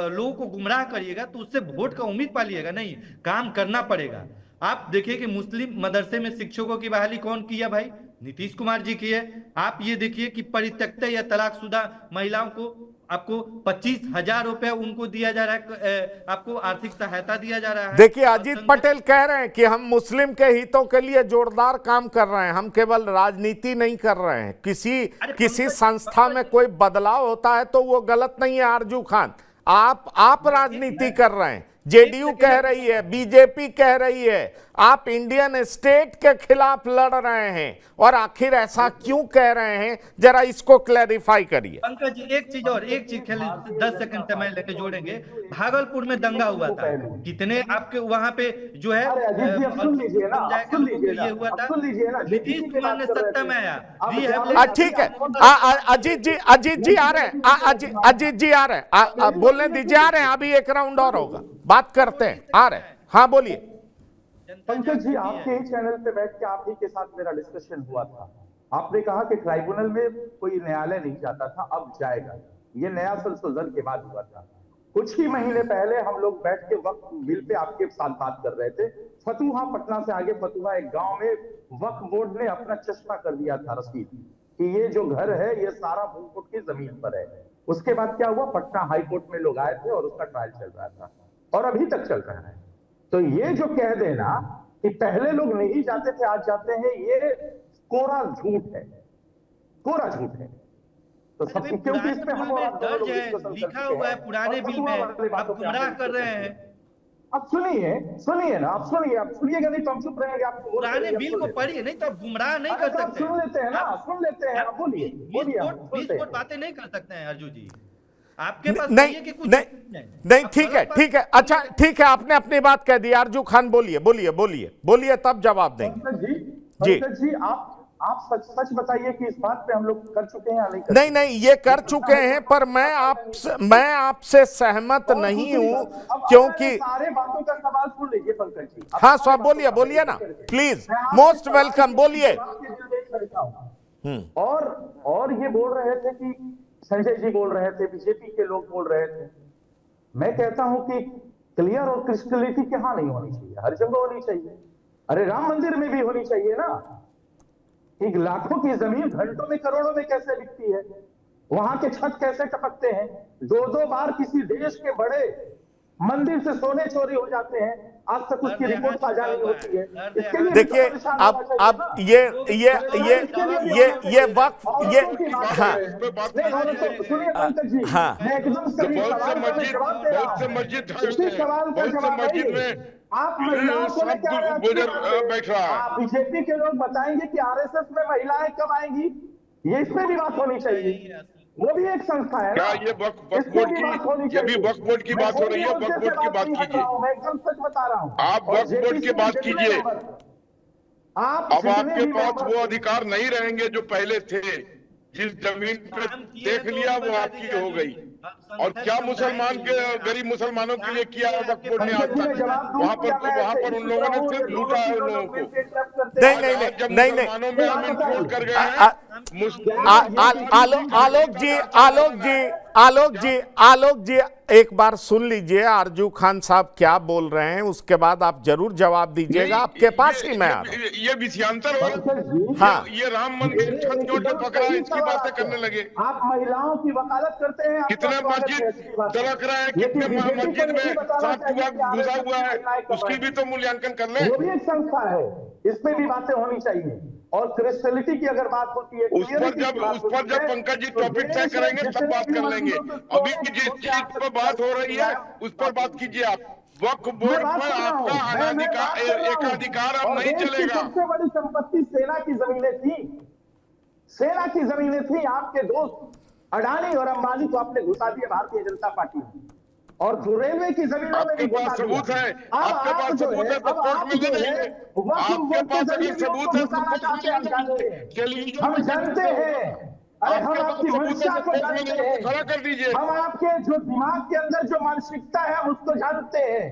S5: लोगों को गुमराह करिएगा तो उससे वोट का उम्मीद पालिएगा नहीं, काम करना पड़ेगा। आप देखिए कि मुस्लिम मदरसे में शिक्षकों की बहाली कौन किया भाई? नीतीश कुमार जी की है। आप ये देखिए कि परित्यक्त या तलाकशुदा महिलाओं को आपको 25,000 रुपया उनको दिया जा रहा है, आपको आर्थिक सहायता दिया जा रहा है।
S1: देखिए अजीत पटेल कह रहे हैं कि हम मुस्लिम के हितों के लिए जोरदार काम कर रहे हैं, हम केवल राजनीति नहीं कर रहे हैं। किसी संस्था में कोई बदलाव होता है तो वो गलत नहीं है। आरजू खान, आप राजनीति कर रहे हैं, जेडीयू कह रही है, बीजेपी कह रही है, आप इंडियन स्टेट के खिलाफ लड़ रहे हैं। और आखिर ऐसा क्यों कह रहे हैं, जरा इसको क्लैरिफाई करिए।
S5: पंकज जी एक चीज खाली 10 सेकंड समय लेके जोड़ेंगे। भागलपुर में दंगा हुआ था, कितने आपके वहां पे जो है ये हुआ था, नीतीश कुमार ने सत्ता में आया।
S1: ठीक है, अजीत जी आ रहे हैं, अजीत जी आ रहे हैं, बोलने दीजिए, आ रहे हैं, अभी एक राउंड और होगा, बात करते हैं, आ रहे हैं, हाँ बोलिए।
S6: पंकज जी, आपके ही चैनल पे बैठ के आप ही के साथ मेरा डिस्कशन हुआ था। आपने कहा कि ट्राइब्यूनल में कोई न्यायालय नहीं जाता था, अब जाएगा। ये नया संशोधन के बाद हुआ था। कुछ ही महीने पहले हम लोग बैठ के वक्फ बिल पे आपके साथ बात कर रहे थे। फतुहा, पटना से आगे फतुहा एक गांव में वक्फ बोर्ड ने अपना चश्मा कर दिया था रसीद कि ये जो घर है ये सारा भूमपुट की जमीन पर है। उसके बाद क्या हुआ, पटना हाई कोर्ट में लोग आए थे और उसका ट्रायल चल रहा था और अभी तक चल रहा है। तो ये जो कह देना कि पहले लोग नहीं जाते थे आज जाते हैं, ये कोरा झूठ है, कोरा झूठ है। तो सब क्योंकि इसमें हम
S5: दर्ज है, लिखा हुआ है पुराने बिल में, आप गुमराह कर रहे हैं।
S6: अब सुनिए ना, आप सुनिएगा नहीं तो हम चुप रहेंगे। आप
S5: पुराने बिल को पढ़िए, नहीं तो आप गुमराह नहीं कर सकते।
S6: सुन लेते हैं ना, सुन लेते हैं, आप बोलिए।
S5: 20 बातें नहीं कर सकते हैं अर्जुन जी, आपके पास
S1: नहीं,
S5: कुछ
S1: नहीं, ठीक है, अच्छा ठीक है, आपने अपनी बात कह दी। अर्जुन खान बोलिए, तब जवाब देंगे।
S6: जी आप सच बताइए कि इस बात पे हम लोग कर चुके हैं या नहीं?
S1: नहीं, ये कर चुके हैं, पर मैं आपसे सहमत नहीं हूं, क्योंकि
S6: सारे बातों का सवाल सुन लीजिए पंकज जी।
S1: हाँ, सब बोलिए ना, प्लीज, मोस्ट वेलकम, बोलिए।
S6: और ये बोल रहे थे कि संजय जी बोल रहे थे, बीजेपी के लोग बोल रहे थे। मैं कहता हूं कि क्लियर और क्रिस्टलिटी कहां नहीं होनी चाहिए, हर जगह होनी चाहिए। अरे राम मंदिर में भी होनी चाहिए ना। एक लाखों की जमीन घंटों में करोड़ों में कैसे बिकती है, वहां के छत कैसे टपकते हैं, 2-2 बार किसी देश के बड़े मंदिर से सोने चोरी हो जाते हैं, आज तक उसकी रिपोर्ट साझा नहीं होती है। इसके लिए
S1: देखिए, अब ये वक्फ, ये
S6: सुनिए पंकज जी, मैं एकदम सही
S7: बहुत से मस्जिद
S6: आप महिलाओं को
S7: बैठ रहा है।
S6: बीजेपी के लोग बताएंगे कि आरएसएस में महिलाएं कब आएंगी, ये इसमें भी बात होनी चाहिए। वो भी एक संस्था है।
S7: क्या ये वक्फ बोर्ड की, ये भी वक्फ बोर्ड की बात हो रही है? वक्फ बोर्ड की बात कीजिए,
S6: मैं एकदम सच बता रहा हूँ।
S7: आप वक्फ बोर्ड की बात कीजिए।
S6: अब
S7: आपके पास वो अधिकार नहीं रहेंगे जो पहले थे। जिस जमीन पे देख लिया वो आपकी हो गई। और क्या मुसलमान के, गरीब मुसलमानों के लिए किया है वक्फ बोर्ड ने आज तक? वहां पर उन लोगों ने सिर्फ लूटा है उन लोगों को।
S1: नहीं,
S7: मुसलमानों में हम इंक्लूड कर गए हैं।
S1: आलोक जी एक बार सुन लीजिए अर्जुन खान साहब क्या बोल रहे हैं, उसके बाद आप जरूर जवाब दीजिएगा। आपके पास ही मैं
S7: ये विषयांतर हो।
S1: हाँ,
S7: ये राम मंदिर छत क्यों पकड़ा है, इसकी बातें करने लगे।
S6: आप महिलाओं की वकालत करते हैं,
S7: कितने मस्जिद दरक रहा है, कितने मस्जिद में सांप घुसा हुआ है, उसकी भी तो मूल्यांकन कर ले।
S6: वो भी एक संस्था है, इसमें भी बातें होनी चाहिए। और क्रिस्टलिटी की अगर बात होती है,
S7: उस पर जब पंकज जी टॉपिक तय करेंगे तब बात कर लेंगे। अभी जिस चीज पर बात हो रही है उस पर बात कीजिए आप। वक्फ बोर्ड पर आपका एकाधिकार अब नहीं चलेगा।
S6: सबसे बड़ी संपत्ति सेना की जमीनें थी, सेना की जमीनें थी। आपके दोस्त अडानी और अंबानी को आपने घुसा दिया भारतीय जनता पार्टी में, और रेलवे की जमीनों में भी घुसा
S7: सबूत है, आपके पास सबूत है, तो कोर्ट में ले जाइए। आपके पास अगर सबूत है तो
S6: हम जानते हैं। अरे हम आपकी मंशा को जानते हैं,
S7: खड़ा कर दीजिए।
S6: हम आपके जो दिमाग के अंदर जो मानसिकता है हम उसको जानते हैं।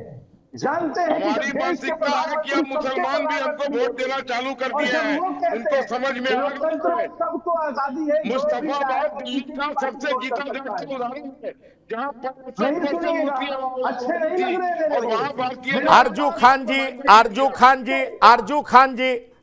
S7: हमारी मानसिकता है कि अब मुसलमान भी हमको वोट देना चालू कर दिए हैं। उनको समझ में आ गया है।
S6: सबको आजादी है।
S7: मुस्तफाबाद दिल्ली का सबसे जीता जागता उदाहरण है, जहाँ
S6: अच्छे नहीं लग रहे
S7: और वहाँ भारतीय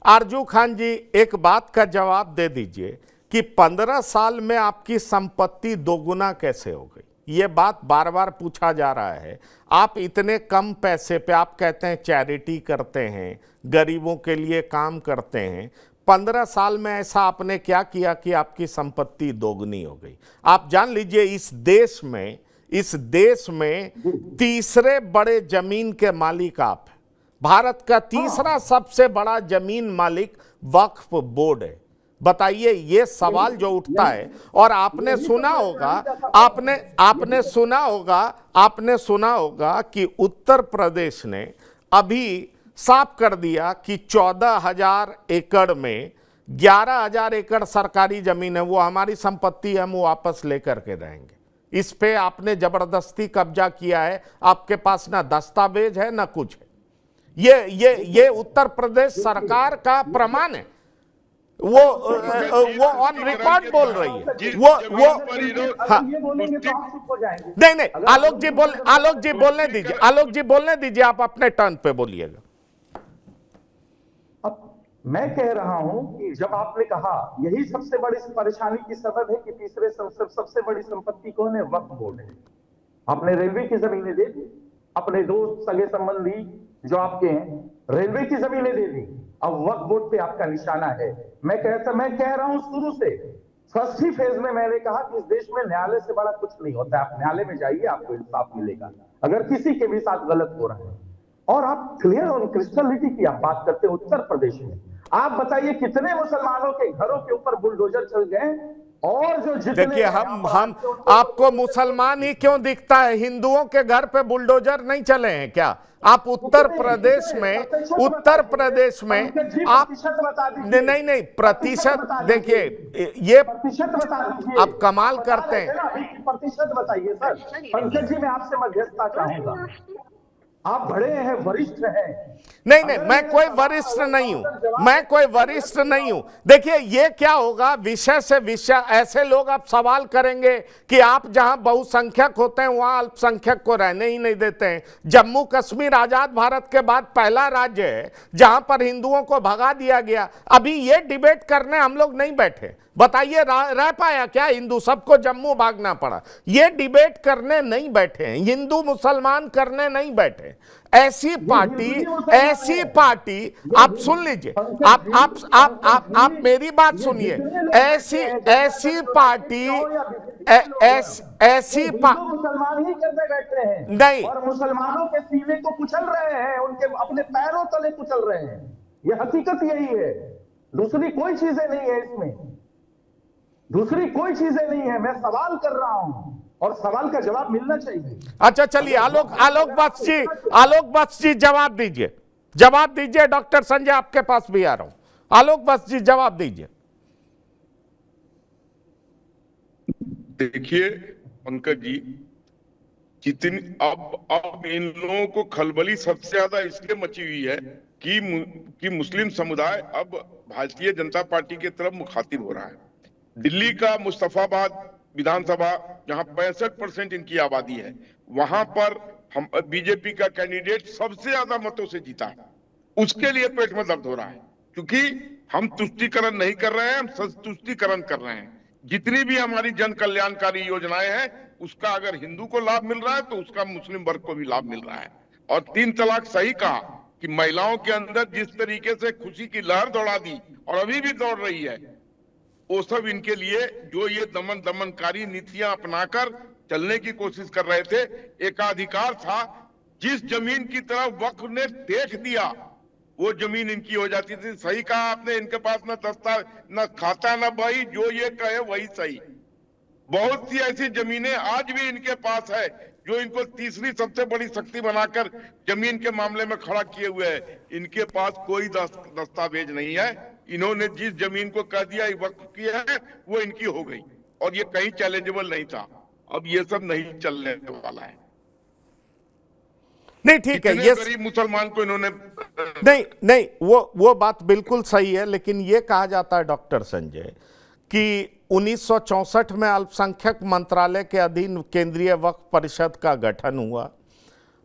S1: अर्जुन खान जी एक बात का जवाब दे दीजिए कि 15 साल में आपकी संपत्ति दोगुना कैसे हो गई? ये बात बार बार पूछा जा रहा है। आप इतने कम पैसे पे, आप कहते हैं चैरिटी करते हैं, गरीबों के लिए काम करते हैं, 15 साल में ऐसा आपने क्या किया कि आपकी संपत्ति दोगुनी हो गई? आप जान लीजिए इस देश में इस देश में तीसरे बड़े जमीन के मालिक आप हैं। भारत का तीसरा सबसे बड़ा जमीन मालिक वक्फ बोर्ड है। बताइए, ये सवाल जो उठता है, और आपने सुना होगा कि उत्तर प्रदेश ने अभी साफ कर दिया कि 14,000 एकड़ में 11,000 एकड़ सरकारी जमीन है, वो हमारी संपत्ति है, हम वो वापस लेकर के रहेंगे। इस पे आपने जबरदस्ती कब्जा किया है, आपके पास ना दस्तावेज है ना कुछ है। ये उत्तर प्रदेश सरकार का प्रमाण है, वो ऑन रिकॉर्ड बोल रही है। वो हाँ, नहीं, आलोक जी बोलने दीजिए, आप अपने टर्न पे बोलिएगा।
S6: मैं कह रहा हूं कि जब आपने कहा यही सबसे बड़ी परेशानी की सबब है कि तीसरे सबसे बड़ी संपत्ति कौन है, वक्फ बोर्ड है। आपने रेलवे की जमीनें दे दी, अपने दोस्त सगे संबंधी जो आपके हैं रेलवे की जमीनें दे दी, अब वक्फ बोर्ड पे आपका निशाना है। मैं कह रहा हूं शुरू से, फर्स्ट ही फेज में मैंने कहा कि इस देश में न्यायालय से बड़ा कुछ नहीं होता है। आप न्यायालय में जाइए, आपको इंसाफ मिलेगा अगर किसी के भी साथ गलत हो रहा है। और आप क्लियर ऑन क्रिस्टलिटी की आप बात करते हैं उत्तर प्रदेश में। आप बताइए कितने मुसलमानों के घरों के ऊपर बुलडोजर चल गए, और जो जितने
S1: देखिए, हम आपको मुसलमान ही क्यों दिखता है? हिंदुओं के घर पे बुलडोजर नहीं चले हैं क्या? आप उत्तर प्रदेश में आप नहीं प्रतिशत देखिए, ये आप कमाल करते हैं।
S6: प्रतिशत बताइए सर। पंकज जी, मैं आपसे मध्यस्थता चाहूंगा, आप बड़े हैं, वरिष्ठ हैं।
S1: नहीं, मैं कोई वरिष्ठ नहीं हूं। देखिए, ये क्या होगा, विषय से विषय ऐसे लोग आप सवाल करेंगे कि आप जहां बहुसंख्यक होते हैं वहां अल्पसंख्यक को रहने ही नहीं देते हैं। जम्मू कश्मीर आजाद भारत के बाद पहला राज्य है जहां पर हिंदुओं को भगा दिया गया। अभी ये डिबेट करने हम लोग नहीं बैठे। बताइए, रह पाया क्या हिंदू? सबको जम्मू भागना पड़ा। ये डिबेट करने नहीं बैठे हैं, हिंदू मुसलमान करने नहीं बैठे। ऐसी पार्टी आप सुन लीजिए, आप मेरी बात सुनिए। ऐसी पार्टी
S6: मुसलमान ही करते बैठे हैं
S1: नहीं,
S6: और मुसलमानों के सीने को कुचल रहे हैं, उनके अपने पैरों तले कुचल रहे हैं। यह हकीकत यही है, दूसरी कोई चीजें नहीं है इसमें, दूसरी कोई चीजें नहीं है। मैं सवाल कर रहा हूं और सवाल का जवाब मिलना चाहिए।
S1: अच्छा, चलिए, आलोक बख्श जी जवाब दीजिए। डॉक्टर संजय, आपके पास भी आ रहा हूं। आलोक बख्श जी जवाब दीजिए।
S7: देखिए पंकज जी, जितनी अब इन लोगों को खलबली सबसे ज्यादा इसलिए मची हुई है कि मुस्लिम समुदाय अब भारतीय जनता पार्टी की तरफ मुखातिब हो रहा है। दिल्ली का मुस्तफाबाद विधानसभा, जहां 65% इनकी आबादी है, वहां पर हम बीजेपी का कैंडिडेट सबसे ज्यादा मतों से जीता है। उसके लिए पेट में दर्द हो रहा है, क्योंकि हम तुष्टीकरण नहीं कर रहे हैं, हम संतुष्टीकरण कर रहे हैं। जितनी भी हमारी जन कल्याणकारी योजनाएं हैं, उसका अगर हिंदू को लाभ मिल रहा है तो उसका मुस्लिम वर्ग को भी लाभ मिल रहा है। और 3 तलाक सही कहा कि महिलाओं के अंदर जिस तरीके से खुशी की लहर दौड़ा दी और अभी भी दौड़ रही है, वो सब इनके लिए जो ये दमनकारी नीतियां अपनाकर चलने की कोशिश कर रहे थे। एकाधिकार था, जिस जमीन की तरफ वक्फ ने देख दिया वो जमीन इनकी हो जाती थी। सही कहा आपने, इनके पास न खाता न बही, जो ये कहे वही सही। बहुत सी ऐसी जमीनें आज भी इनके पास है जो इनको तीसरी सबसे बड़ी शक्ति बनाकर जमीन के मामले में खड़ा किए हुए है। इनके पास कोई दस्तावेज नहीं है। इन्होंने जिस जमीन को कह दिया वक्फ किया है वो इनकी हो गई, और ये कहीं चैलेंजेबल नहीं था। अब ये सब नहीं चलने वाला है।
S1: नहीं, ठीक है, ये
S7: गरीब मुसलमान को इन्होंने
S1: नहीं, वो बात बिल्कुल सही है, लेकिन ये कहा जाता है डॉक्टर संजय कि 1964 में अल्पसंख्यक मंत्रालय के अधीन केंद्रीय वक्फ परिषद का गठन हुआ।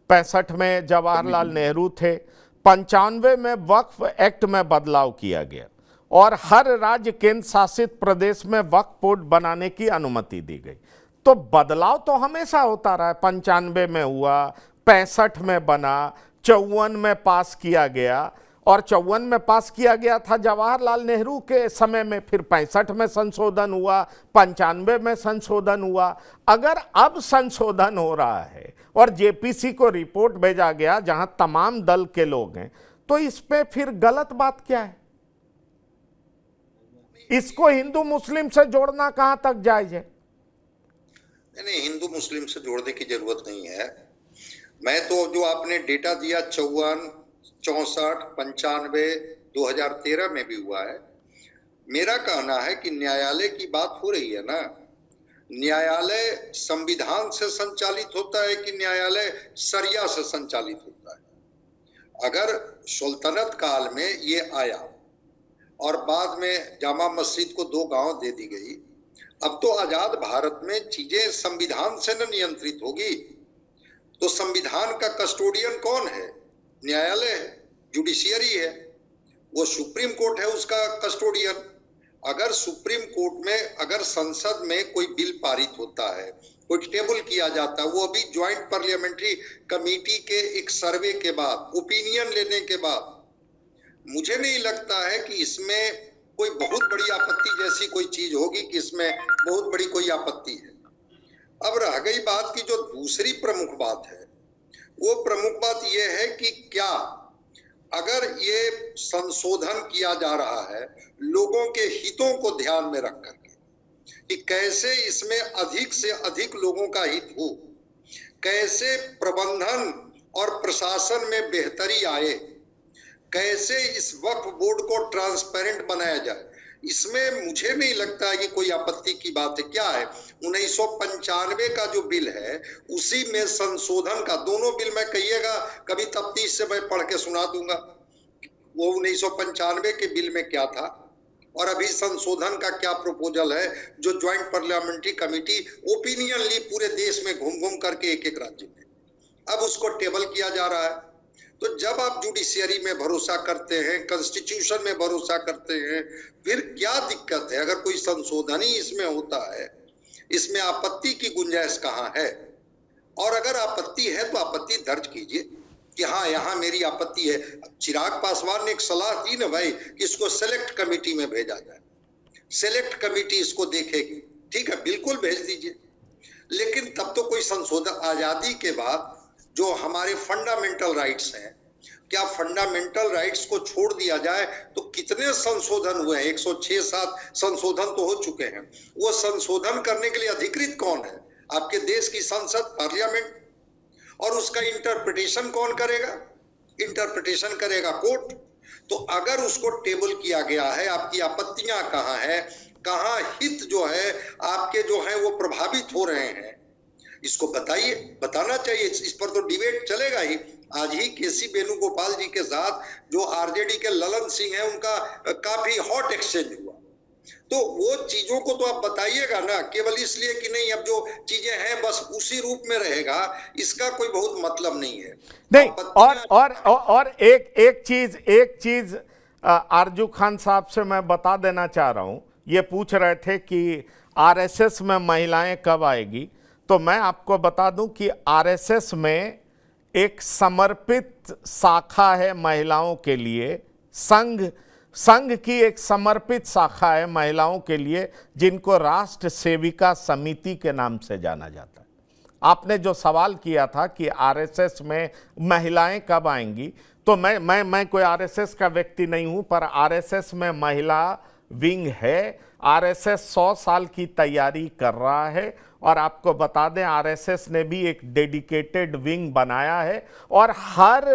S1: 65 में जवाहरलाल नेहरू थे। 95 में वक्फ एक्ट में बदलाव किया गया और हर राज्य केंद्र शासित प्रदेश में वक्फ बोर्ड बनाने की अनुमति दी गई। तो बदलाव तो हमेशा होता रहा है। 95 में हुआ, 65 में बना, 54 में पास किया गया, और 54 में पास किया गया था जवाहरलाल नेहरू के समय में, फिर 65 में संशोधन हुआ, 95 में संशोधन हुआ। अगर अब संशोधन हो रहा है और जेपीसी को रिपोर्ट भेजा गया जहां तमाम दल के लोग हैं, तो इस पे फिर गलत बात क्या है? इसको हिंदू मुस्लिम से जोड़ना कहां तक जायज है?
S8: नहीं, हिंदू मुस्लिम से जोड़ने की जरूरत नहीं है। मैं तो जो आपने डेटा दिया 54, 64, 95, 2013 में भी हुआ है, मेरा कहना है कि न्यायालय की बात हो रही है ना, न्यायालय संविधान से संचालित होता है कि न्यायालय शरिया से संचालित होता है? अगर सुल्तनत काल में ये आया और बाद में जामा मस्जिद को 2 गांव दे दी गई, अब तो आजाद भारत में चीजें संविधान से न नियंत्रित होगी, तो संविधान का कस्टोडियन कौन है? न्यायालय है, जुडिशियरी है, वो सुप्रीम कोर्ट है उसका कस्टोडियन। अगर सुप्रीम कोर्ट में, अगर संसद में कोई बिल पारित होता है, कोई टेबल किया जाता है, वो अभी ज्वाइंट पार्लियामेंट्री कमेटी के एक सर्वे के बाद, ओपिनियन लेने के बाद, मुझे नहीं लगता है कि इसमें कोई बहुत बड़ी आपत्ति जैसी कोई चीज होगी कि इसमें बहुत बड़ी कोई आपत्ति है। अब रह गई बात की जो दूसरी प्रमुख बात है, वो प्रमुख बात यह है कि क्या अगर ये संशोधन किया जा रहा है लोगों के हितों को ध्यान में रख करके, कि कैसे इसमें अधिक से अधिक लोगों का हित हो, कैसे प्रबंधन और प्रशासन में बेहतरी आए, कैसे इस वक्फ बोर्ड को ट्रांसपेरेंट बनाया जाए, इसमें मुझे नहीं लगता है कि कोई आपत्ति की बात है। क्या है, 1995 का जो बिल है उसी में संशोधन का, दोनों बिल में कहिएगा कभी तफ्तीश से मैं पढ़ के सुना दूंगा वो 1995 के बिल में क्या था और अभी संशोधन का क्या प्रपोजल है, जो ज्वाइंट पार्लियामेंट्री कमेटी ओपिनियन ली पूरे देश में घूम घूम करके एक एक राज्य में, अब उसको टेबल किया जा रहा है। तो जब आप जुडिशियरी में भरोसा करते हैं, कॉन्स्टिट्यूशन में भरोसा करते हैं, फिर क्या दिक्कत है? अगर कोई संशोधन ही इसमें होता है, इसमें आपत्ति की गुंजाइश कहाँ है? और अगर आपत्ति है तो आपत्ति दर्ज कीजिए कि हाँ यहाँ मेरी आपत्ति है। चिराग पासवान ने एक सलाह दी ना भाई कि इसको सेलेक्ट कमेटी में भेजा जाए, सेलेक्ट कमेटी इसको देखेगी, ठीक है, बिल्कुल भेज दीजिए। लेकिन तब तो कोई संशोधन, आजादी के बाद जो हमारे फंडामेंटल राइट्स हैं, क्या फंडामेंटल राइट्स को छोड़ दिया जाए तो कितने संशोधन हुए हैं? 106-7 संशोधन तो हो चुके हैं। वो संशोधन करने के लिए अधिकृत कौन है? आपके देश की संसद, पार्लियामेंट। और उसका इंटरप्रिटेशन कौन करेगा? इंटरप्रिटेशन करेगा कोर्ट। तो अगर उसको टेबल किया गया है, आपकी आपत्तियां कहाँ है, कहाँ हित जो है आपके जो है वो प्रभावित हो रहे हैं, इसको बताइए, बताना चाहिए। इस पर तो डिबेट चलेगा ही। आज ही केसी वेणुगोपाल जी के साथ जो आरजेडी के ललन सिंह हैं, उनका काफी हॉट एक्सचेंज हुआ। तो वो चीजों को तो आप बताइएगा ना, केवल इसलिए कि नहीं अब जो चीजें हैं बस उसी रूप में रहेगा, इसका कोई बहुत मतलब नहीं है।
S1: नहीं, और एक चीज आरजू खान साहब से मैं बता देना चाह रहा हूं। ये पूछ रहे थे कि आरएसएस में महिलाएं कब आएगी, तो मैं आपको बता दूं कि आरएसएस में एक समर्पित शाखा है महिलाओं के लिए, संघ की एक समर्पित शाखा है महिलाओं के लिए, जिनको राष्ट्र सेविका समिति के नाम से जाना जाता है। आपने जो सवाल किया था कि आरएसएस में महिलाएं कब आएंगी, तो मैं कोई आरएसएस का व्यक्ति नहीं हूं, पर आरएसएस में महिला विंग है। आरएसएस 100 साल की तैयारी कर रहा है और आपको बता दें आरएसएस ने भी एक डेडिकेटेड विंग बनाया है और हर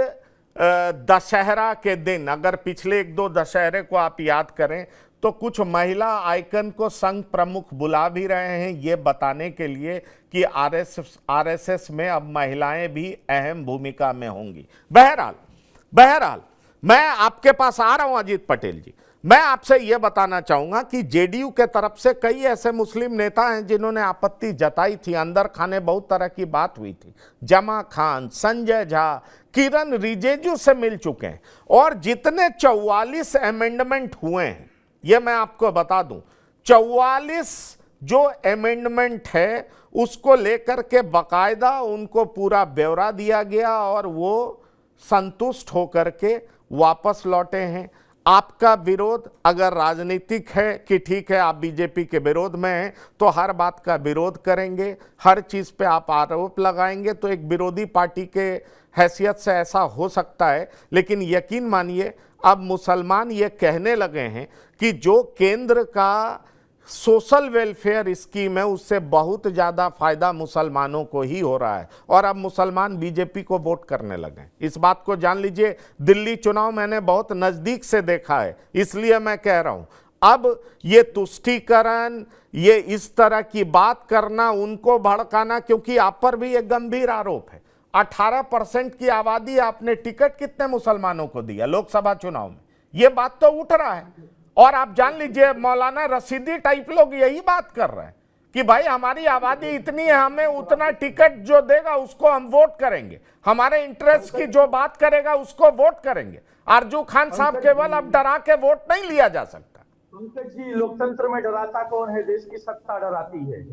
S1: दशहरा के दिन, अगर पिछले 1-2 दशहरे को आप याद करें तो कुछ महिला आइकन को संघ प्रमुख बुला भी रहे हैं, ये बताने के लिए कि आरएसएस में अब महिलाएं भी अहम भूमिका में होंगी। बहरहाल मैं आपके पास आ रहा हूं अजीत पटेल जी। मैं आपसे यह बताना चाहूंगा कि जेडीयू के तरफ से कई ऐसे मुस्लिम नेता हैं जिन्होंने आपत्ति जताई थी, अंदर खाने बहुत तरह की बात हुई थी। जमा खान, संजय झा, किरण रिजिजू से मिल चुके हैं और जितने 44 अमेंडमेंट हुए हैं, यह मैं आपको बता दूं, 44 जो अमेंडमेंट है उसको लेकर के बाकायदा उनको पूरा ब्यौरा दिया गया और वो संतुष्ट होकर के वापस लौटे हैं। आपका विरोध अगर राजनीतिक है कि ठीक है आप बीजेपी के विरोध में हैं तो हर बात का विरोध करेंगे, हर चीज़ पे आप आरोप लगाएंगे, तो एक विरोधी पार्टी के हैसियत से ऐसा हो सकता है। लेकिन यकीन मानिए अब मुसलमान ये कहने लगे हैं कि जो केंद्र का सोशल वेलफेयर स्कीम है उससे बहुत ज़्यादा फायदा मुसलमानों को ही हो रहा है, और अब मुसलमान बीजेपी को वोट करने लगे। इस बात को जान लीजिए, दिल्ली चुनाव मैंने बहुत नज़दीक से देखा है, इसलिए मैं कह रहा हूँ अब ये तुष्टीकरण, ये इस तरह की बात करना, उनको भड़काना, क्योंकि आप पर भी एक गंभीर आरोप है। 18% की आबादी, आपने टिकट कितने मुसलमानों को दिया लोकसभा चुनाव में, ये बात तो उठ रहा है। और आप जान लीजिए मौलाना रशीदी टाइप लोग यही बात कर रहे हैं कि भाई हमारी आबादी इतनी है, हमें उतना टिकट जो देगा उसको हम वोट करेंगे, हमारे इंटरेस्ट की जो बात करेगा उसको वोट करेंगे। आरजू खान साहब केवल अब डरा के वोट नहीं लिया जा सकता।
S6: पंकज जी, लोकतंत्र में डराता कौन है? देश की सत्ता डराती है।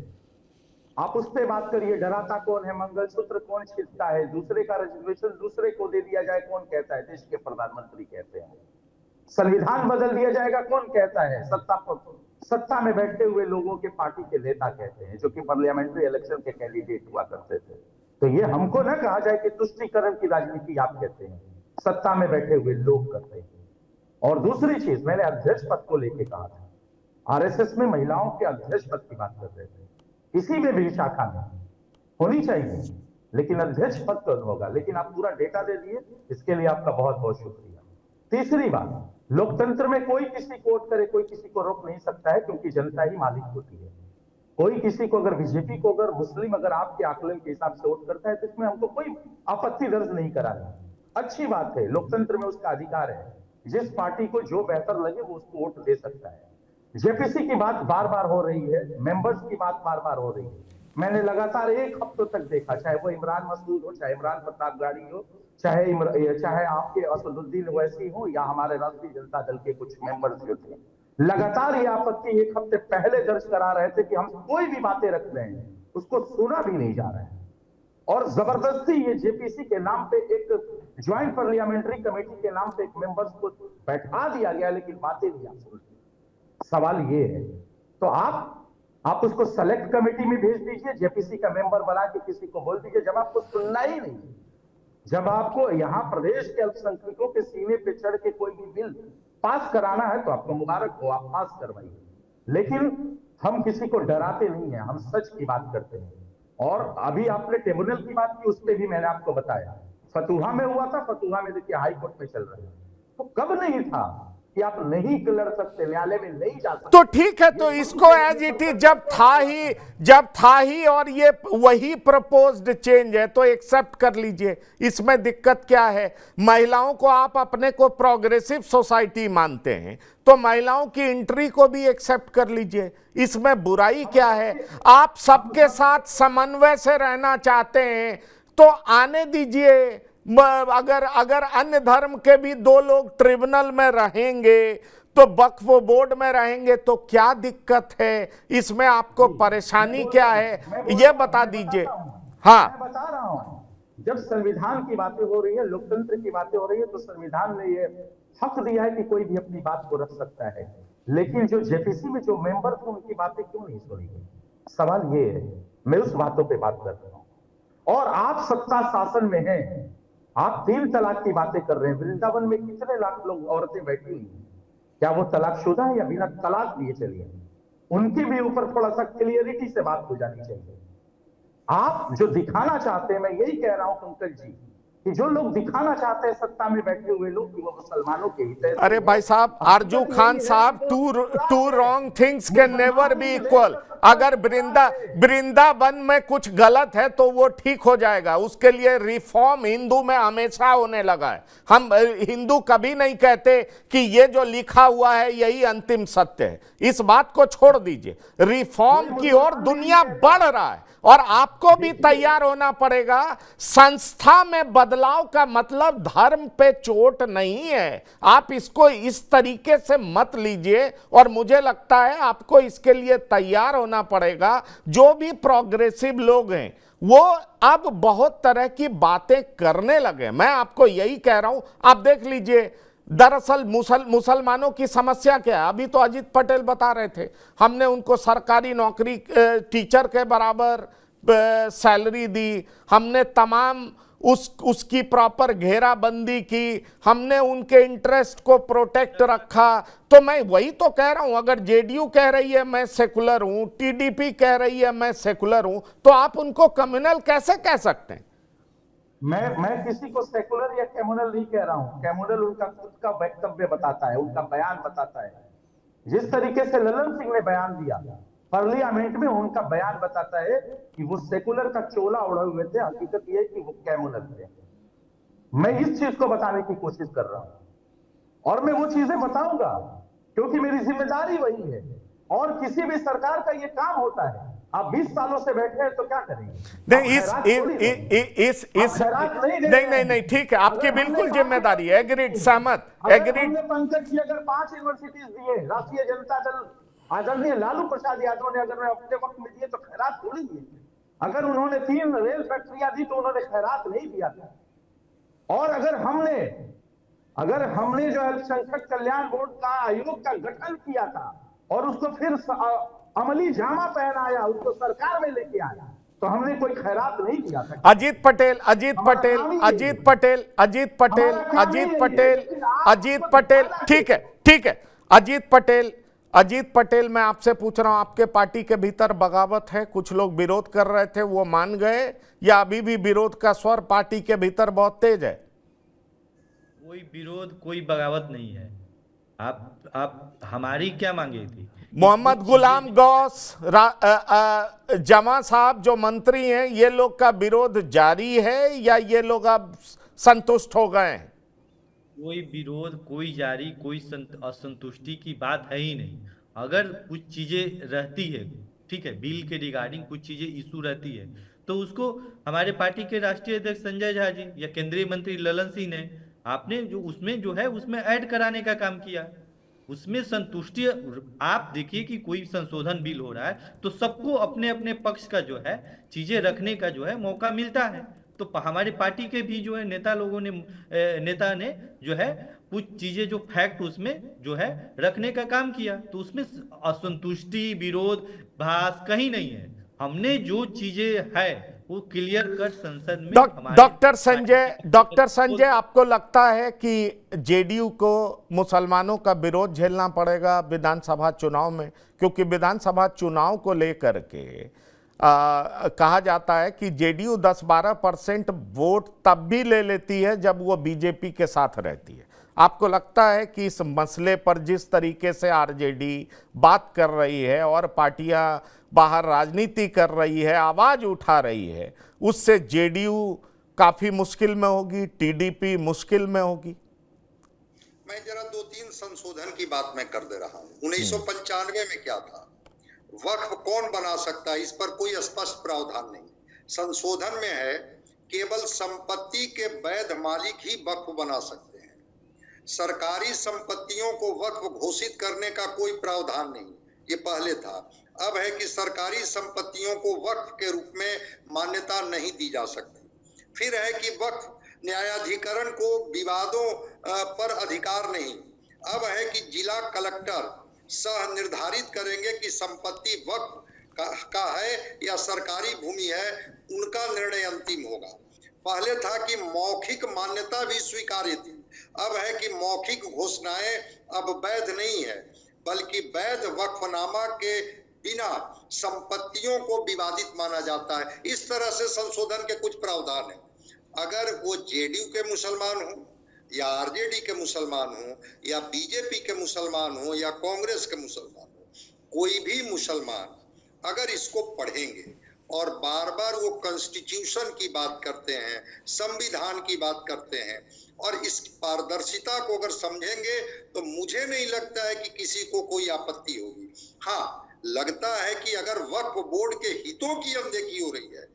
S6: आप उस पर बात करिए, डराता कौन है? मंगलसूत्र कौन छीनता है? दूसरे का रिजर्वेशन दूसरे को दे दिया जाए कौन कहता है? देश के प्रधानमंत्री कहते हैं। संविधान बदल दिया जाएगा कौन कहता है? सत्ता में बैठे हुए लोगों के पार्टी के नेता कहते हैं, जो कि पार्लियामेंट्री इलेक्शन के कैंडिडेट हुआ करते थे। तो ये हमको ना कहा जाए कि तुष्टीकरण की राजनीति आप कहते हैं, सत्ता में बैठे हुए लोग करते हैं। और दूसरी चीज, मैंने अध्यक्ष पद को लेकर कहा था, आरएसएस में महिलाओं के अध्यक्ष पद की बात कर रहे थे, इसी में भी शाखा में होनी चाहिए, लेकिन अध्यक्ष पद तो होगा। लेकिन आप पूरा डेटा दे दिए, इसके लिए आपका बहुत बहुत शुक्रिया। तीसरी बात, लोकतंत्र में कोई किसी को वोट करे, कोई किसी को रोक नहीं सकता है, क्योंकि जनता ही मालिक होती है। कोई किसी को, अगर बीजेपी को, अगर मुस्लिम अगर आपके आकलन के हिसाब से वोट करता है तो इसमें हमको कोई आपत्ति दर्ज नहीं कराना। अच्छी बात है, लोकतंत्र में उसका अधिकार है, जिस पार्टी को जो बेहतर लगे वो उसको वोट दे सकता है। जेपीसी की बात बार बार हो रही है, मेंबर्स की बात बार बार हो रही है। मैंने लगातार 1 हफ्तों तक देखा, चाहे वो इमरान मसूद हो, चाहे इमरान प्रताप गाड़ी हो, चाहे आपके असदुद्दीन ओवैसी हो, या हमारे राष्ट्रीय जनता दल के कुछ मेंबर्स जो थे, लगातार ये आपत्ति 1 हफ्ते पहले दर्ज करा रहे थे कि हम कोई भी बातें रख रहे हैं उसको सुना भी नहीं जा रहा है। और जबरदस्ती ये जेपीसी के नाम पे, एक ज्वाइंट पार्लियामेंट्री कमेटी के नाम पे एक मेंबर्स को बैठा दिया गया, लेकिन बातें नहीं आप सुनते। सवाल ये है, तो आप उसको सेलेक्ट कमेटी में भेज दीजिए, जेपीसी का मेंबर बना के किसी को बोल दीजिए। जब आपको सुनना ही नहीं, जब आपको यहां प्रदेश के अल्पसंख्यकों के सीने पे चढ़ के कोई भी बिल पास कराना है तो आपको मुबारक हो, आप पास करवाइए। लेकिन हम किसी को डराते नहीं है, हम सच की बात करते हैं। और अभी आपने ट्रिब्यूनल की बात की, उस पर भी मैंने आपको बताया, फतुहा में हुआ था, फतुहा में देखिए हाई कोर्ट में चल रहा है। तो कब नहीं था कि आप नहीं लड़ सकते, न्यायालय में नहीं जा सकते?
S1: तो ठीक है, तो इसको एज इट इज जब था ही और ये वही प्रपोज्ड चेंज है तो एक्सेप्ट कर लीजिए, इसमें दिक्कत क्या है? महिलाओं को आप अपने को प्रोग्रेसिव सोसाइटी मानते हैं तो महिलाओं की एंट्री को भी एक्सेप्ट कर लीजिए, इसमें बुराई क्या है? आप सबके साथ समन्वय से रहना चाहते हैं तो आने दीजिए। अगर अन्य धर्म के भी 2 लोग ट्रिब्यूनल में रहेंगे तो वक्फ बोर्ड में रहेंगे तो क्या दिक्कत है? इसमें आपको परेशानी क्या है, ये बता दीजिए। हाँ,
S6: मैं बता रहा हूं, जब संविधान की बातें हो रही है, लोकतंत्र की बातें हो रही है, तो संविधान ने ये हक दिया है कि कोई भी अपनी बात को रख सकता है। लेकिन जो जेपीसी में जो मेंबर थे उनकी बातें क्यों नहीं सुनी गई? सवाल ये है, मैं उस बातों पे बात कर रहा हूं। और आप सत्ता शासन में हैं, आप 3 तलाक की बातें कर रहे हैं। वृंदावन में कितने लाख लोग, औरतें बैठी हुई हैं, क्या वो तलाकशुदा है या बिना तलाक लिए चलिए? उनके भी ऊपर थोड़ा सा क्लियरिटी से बात हो जानी चाहिए। आप जो दिखाना चाहते हैं, मैं यही कह रहा हूं पंकज जी, कि जो लोग दिखाना चाहते हैं सत्ता में बैठे हुए लोग कि वो मुसलमानों के हित है।
S1: अरे भाई साहब, आरजू खान साहब, two wrong things can never be equal. अगर वृंदावन में कुछ गलत है तो वो ठीक हो जाएगा, उसके लिए रिफॉर्म हिंदू में हमेशा होने लगा है। हम हिंदू कभी नहीं कहते कि ये जो लिखा हुआ है यही अंतिम सत्य है, इस बात को छोड़ दीजिए। रिफॉर्म की ओर दुनिया बढ़ रहा है और आपको भी तैयार होना पड़ेगा। संस्था में बदलाव का मतलब धर्म पे चोट नहीं है, आप इसको इस तरीके से मत लीजिए। और मुझे लगता है आपको इसके लिए तैयार होना पड़ेगा। जो भी प्रोग्रेसिव लोग हैं वो अब बहुत तरह की बातें करने लगे। मैं आपको यही कह रहा हूं, आप देख लीजिए, दरअसल मुसलमानों की समस्या क्या है? अभी तो अजीत पटेल बता रहे थे, हमने उनको सरकारी नौकरी टीचर के बराबर सैलरी दी, हमने तमाम उसकी प्रॉपर घेराबंदी की, हमने उनके इंटरेस्ट को प्रोटेक्ट रखा। तो मैं वही तो कह रहा हूं, अगर जेडीयू कह रही है मैं सेकुलर हूं, टीडीपी कह रही है मैं सेकुलर हूं, तो आप उनको कम्युनल कैसे कह सकते हैं?
S6: मैं किसी को सेकुलर या कम्युनल नहीं कह रहा हूं। कम्युनल उनका खुद का वक्तव्य बताता है, उनका बयान बताता है। जिस तरीके से ललन सिंह ने बयान दिया पार्लियामेंट में, उनका बयान बताता है कि वो सेकुलर का चोला ओढ़े हुए थे, हकीकत ये है कि वो कम्युनल थे। मैं इस चीज को बताने की कोशिश कर रहा हूं और मैं वो चीजें बताऊंगा क्योंकि मेरी जिम्मेदारी वही है। और किसी भी सरकार का ये काम होता है। आप 20 सालों से बैठे हैं तो क्या करेंगे?
S1: नहीं, ठीक है, आपकी बिल्कुल जिम्मेदारी है, एग्रीड, सहमत, एग्रीड।
S6: पंकज जी अगर 5 यूनिवर्सिटीज दिए राष्ट्रीय जनता दल आदरणीय लालू प्रसाद यादव ने अगर अपने वक्त में दिए तो खैरात थोड़ी दिए। अगर उन्होंने 3 रेल फैक्ट्रियां दी तो उन्होंने खैरात नहीं दिया था। और अगर हमने जो अल्पसंख्यक कल्याण बोर्ड का आयोग का गठन किया था और उसको फिर अमली जामा पहनाया, उसको सरकार में लेके आया, तो हमने कोई खैरात नहीं किया था।
S1: अजीत पटेल, ठीक है, अजीत पटेल, मैं आपसे पूछ रहा हूं, आपके पार्टी के भीतर बगावत है? कुछ लोग विरोध कर रहे थे, वो मान गए, या अभी भी विरोध का स्वर पार्टी के भीतर बहुत तेज है?
S5: कोई विरोध, कोई बगावत नहीं है। आप हमारी क्या मांगे थी?
S1: मोहम्मद गुलाम गौस, जमा साहब जो मंत्री हैं, ये लोग का विरोध जारी है या ये लोग अब संतुष्ट हो गए हैं?
S5: कोई विरोध, कोई जारी, कोई असंतुष्टि की बात है ही नहीं। अगर कुछ चीजें रहती है, ठीक है, बिल के रिगार्डिंग कुछ चीजें इशू रहती है, तो उसको हमारे पार्टी के राष्ट्रीय अध्यक्ष संजय झा जी या केंद्रीय मंत्री ललन सिंह ने, आपने जो उसमें ऐड कराने का काम किया, उसमें संतुष्टि। आप देखिए कि कोई संशोधन बिल हो रहा है तो सबको अपने अपने पक्ष का जो है चीजें रखने का जो है मौका मिलता है। तो हमारे पार्टी के भी जो है नेता ने जो है कुछ चीजें जो फैक्ट उसमें जो है रखने का काम किया, तो उसमें असंतुष्टि, विरोध, भास कहीं नहीं है। हमने जो चीजें है वो क्लियर कट संसद में
S1: डॉक्टर संजय, आपको लगता है कि जेडीयू को मुसलमानों का विरोध झेलना पड़ेगा विधानसभा चुनाव में? क्योंकि विधानसभा चुनाव को लेकर के कहा जाता है कि जेडीयू 10-12% वोट तब भी ले लेती है जब वो बीजेपी के साथ रहती है। आपको लगता है कि इस मसले पर जिस तरीके से आरजेडी बात कर रही है और पार्टियां बाहर राजनीति कर रही है, आवाज उठा रही है, उससे जेडीयू काफी मुश्किल में होगी, टीडीपी मुश्किल में होगी?
S8: मैं जरा 2-3 संशोधन की बात मैं कर दे रहा हूं। 1995 में क्या था, वक्फ कौन बना सकता है, इस पर कोई स्पष्ट प्रावधान नहीं। संशोधन में है केवल संपत्ति के वैध मालिक ही वक्फ बना सकते हैं। सरकारी संपत्तियों को वक्फ घोषित करने का कोई प्रावधान नहीं, ये पहले था। अब है कि सरकारी संपत्तियों को वक्फ के रूप में मान्यता नहीं दी जा सकती। फिर है कि वक्फ न्यायाधिकरण को विवादों पर अधिकार नहीं। अब है कि जिला कलेक्टर सह निर्धारित करेंगे कि संपत्ति वक्फ का है या सरकारी भूमि है, उनका निर्णय अंतिम होगा। पहले था कि मौखिक मान्यता भी स्वीकार्य थी, अब है कि मौखिक घोषणाएं अब वैध नहीं है, बल्कि वैध वक्फनामा के बिना संपत्तियों को विवादित माना जाता है। इस तरह से संशोधन के कुछ प्रावधान है। अगर वो जेडीयू के मुसलमान हो या आरजेडी के मुसलमान हो या बीजेपी के मुसलमान हो या कांग्रेस के मुसलमान हो, कोई भी मुसलमान अगर इसको पढ़ेंगे और बार बार वो कॉन्स्टिट्यूशन की बात करते हैं, संविधान की बात करते हैं और इस पारदर्शिता को अगर समझेंगे, तो मुझे नहीं लगता है कि किसी को कोई आपत्ति होगी। हाँ, लगता है कि अगर वक्फ बोर्ड के हितों की अनदेखी हो रही है,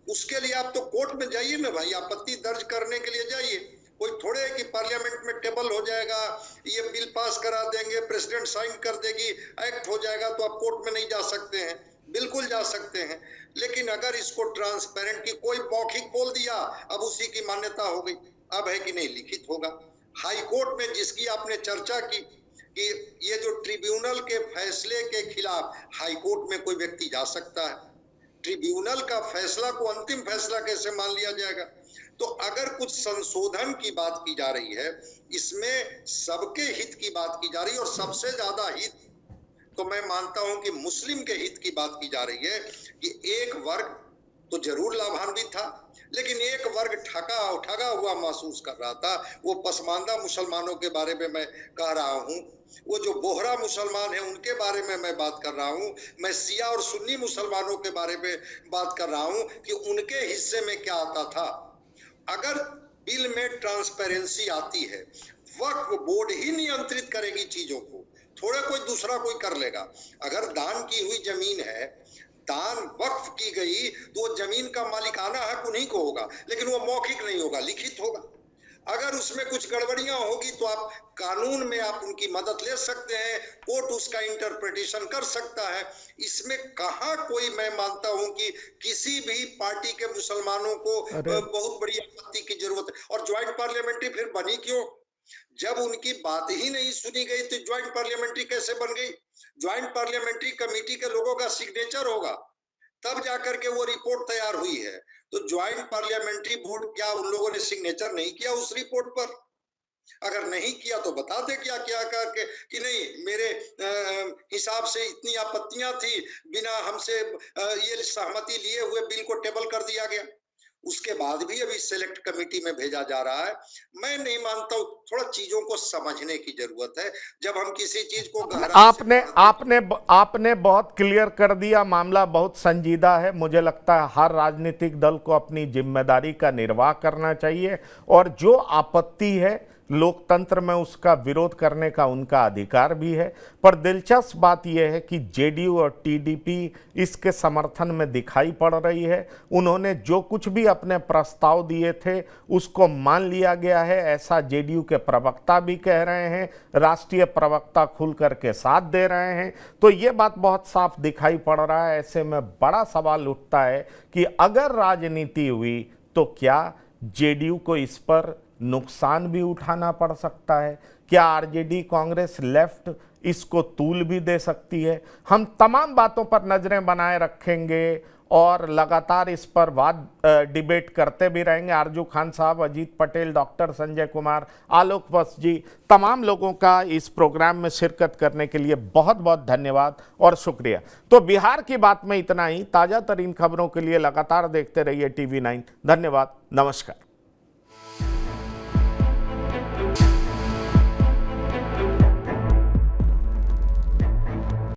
S8: उसके लिए आप तो कोर्ट में जाइए ना भाई, आपत्ति दर्ज करने के लिए जाइए। कोई थोड़े है कि पार्लियामेंट में टेबल हो जाएगा, ये बिल पास करा देंगे, प्रेसिडेंट साइन कर देगी, एक्ट हो जाएगा तो आप कोर्ट में नहीं जा सकते हैं। बिल्कुल जा सकते हैं, लेकिन अगर इसको ट्रांसपेरेंट की कोई मौखिक बोल दिया, अब उसी की मान्यता हो गई। अब है कि नहीं, लिखित होगा। हाई कोर्ट में जिसकी आपने चर्चा की कि ये जो ट्रिब्यूनल के फैसले के खिलाफ हाई कोर्ट में कोई व्यक्ति जा सकता है, ट्रिब्यूनल का फैसला को अंतिम फैसला कैसे मान लिया जाएगा? तो अगर कुछ संशोधन की बात की जा रही है, इसमें सबके हित की बात की जा रही है, और सबसे ज्यादा हित तो मैं मानता हूं कि मुस्लिम के हित की बात की जा रही है कि एक वर्ग तो जरूर लाभान्वित था, लेकिन एक वर्ग ठगा हुआ महसूस कर रहा था। वो पसमानदा मुसलमानों के बारे में मैं कह रहा हूं, वो जो बोहरा मुसलमान है उनके बारे में मैं बात कर रहा हूं, मैं शिया और सुन्नी मुसलमानों के बारे में बात कर रहा हूं कि उनके हिस्से में क्या आता था। अगर बिल में ट्रांसपेरेंसी आती है, वक्फ बोर्ड ही नियंत्रित करेगी चीजों को, थोड़ा कोई दूसरा कोई कर लेगा। अगर दान की हुई जमीन है, दान वक्फ की गई, तो वो जमीन का मालिकाना हक उन्हीं को होगा, लेकिन वो मौखिक नहीं होगा, लिखित होगा। अगर उसमें कुछ गड़बड़ियां होगी तो आप कानून में आप उनकी मदद ले सकते हैं, कोर्ट उसका इंटरप्रिटेशन कर सकता है। इसमें कहाँ कोई, मैं मानता हूं कि किसी भी पार्टी के मुसलमानों को बहुत बड़ी आपत्ति की जरूरत है। और ज्वाइंट पार्लियामेंट्री फिर बनी क्यों? जब उनकी बात ही नहीं सुनी गई तो ज्वाइंट पार्लियामेंट्री कैसे बन गई? ज्वाइंट पार्लियामेंट्री कमेटी के लोगों का सिग्नेचर होगा, तब जाकर के वो रिपोर्ट तैयार हुई है। तो ज्वाइंट पार्लियामेंट्री बोर्ड, क्या उन लोगों ने सिग्नेचर नहीं किया उस रिपोर्ट पर? अगर नहीं किया तो बता दे क्या क्या करके कि नहीं, मेरे हिसाब से इतनी आपत्तियां थी, बिना हमसे ये सहमति लिए हुए बिल को टेबल कर दिया गया। उसके बाद भी अभी सेलेक्ट कमेटी में भेजा जा रहा है। मैं नहीं मानता हूं, थोड़ा चीजों को समझने की जरूरत है। जब हम किसी चीज को
S1: आपने बहुत क्लियर कर दिया, मामला बहुत संजीदा है। मुझे लगता है हर राजनीतिक दल को अपनी जिम्मेदारी का निर्वाह करना चाहिए, और जो आपत्ति है लोकतंत्र में उसका विरोध करने का उनका अधिकार भी है। पर दिलचस्प बात यह है कि जेडीयू और टीडीपी इसके समर्थन में दिखाई पड़ रही है। उन्होंने जो कुछ भी अपने प्रस्ताव दिए थे उसको मान लिया गया है, ऐसा जेडीयू के प्रवक्ता भी कह रहे हैं, राष्ट्रीय प्रवक्ता खुल करके साथ दे रहे हैं। तो ये बात बहुत साफ दिखाई पड़ रहा है। ऐसे में बड़ा सवाल उठता है कि अगर राजनीति हुई तो क्या जेडीयू को इस पर नुकसान भी उठाना पड़ सकता है? क्या आरजेडी, कांग्रेस, लेफ्ट इसको तूल भी दे सकती है? हम तमाम बातों पर नजरें बनाए रखेंगे और लगातार इस पर डिबेट करते भी रहेंगे। आरजू खान साहब, अजीत पटेल, डॉक्टर संजय कुमार, आलोक वत्स जी, तमाम लोगों का इस प्रोग्राम में शिरकत करने के लिए बहुत बहुत धन्यवाद और शुक्रिया। तो बिहार की बात में इतना ही। ताज़ा तरीन खबरों के लिए लगातार देखते रहिए TV9। धन्यवाद, नमस्कार।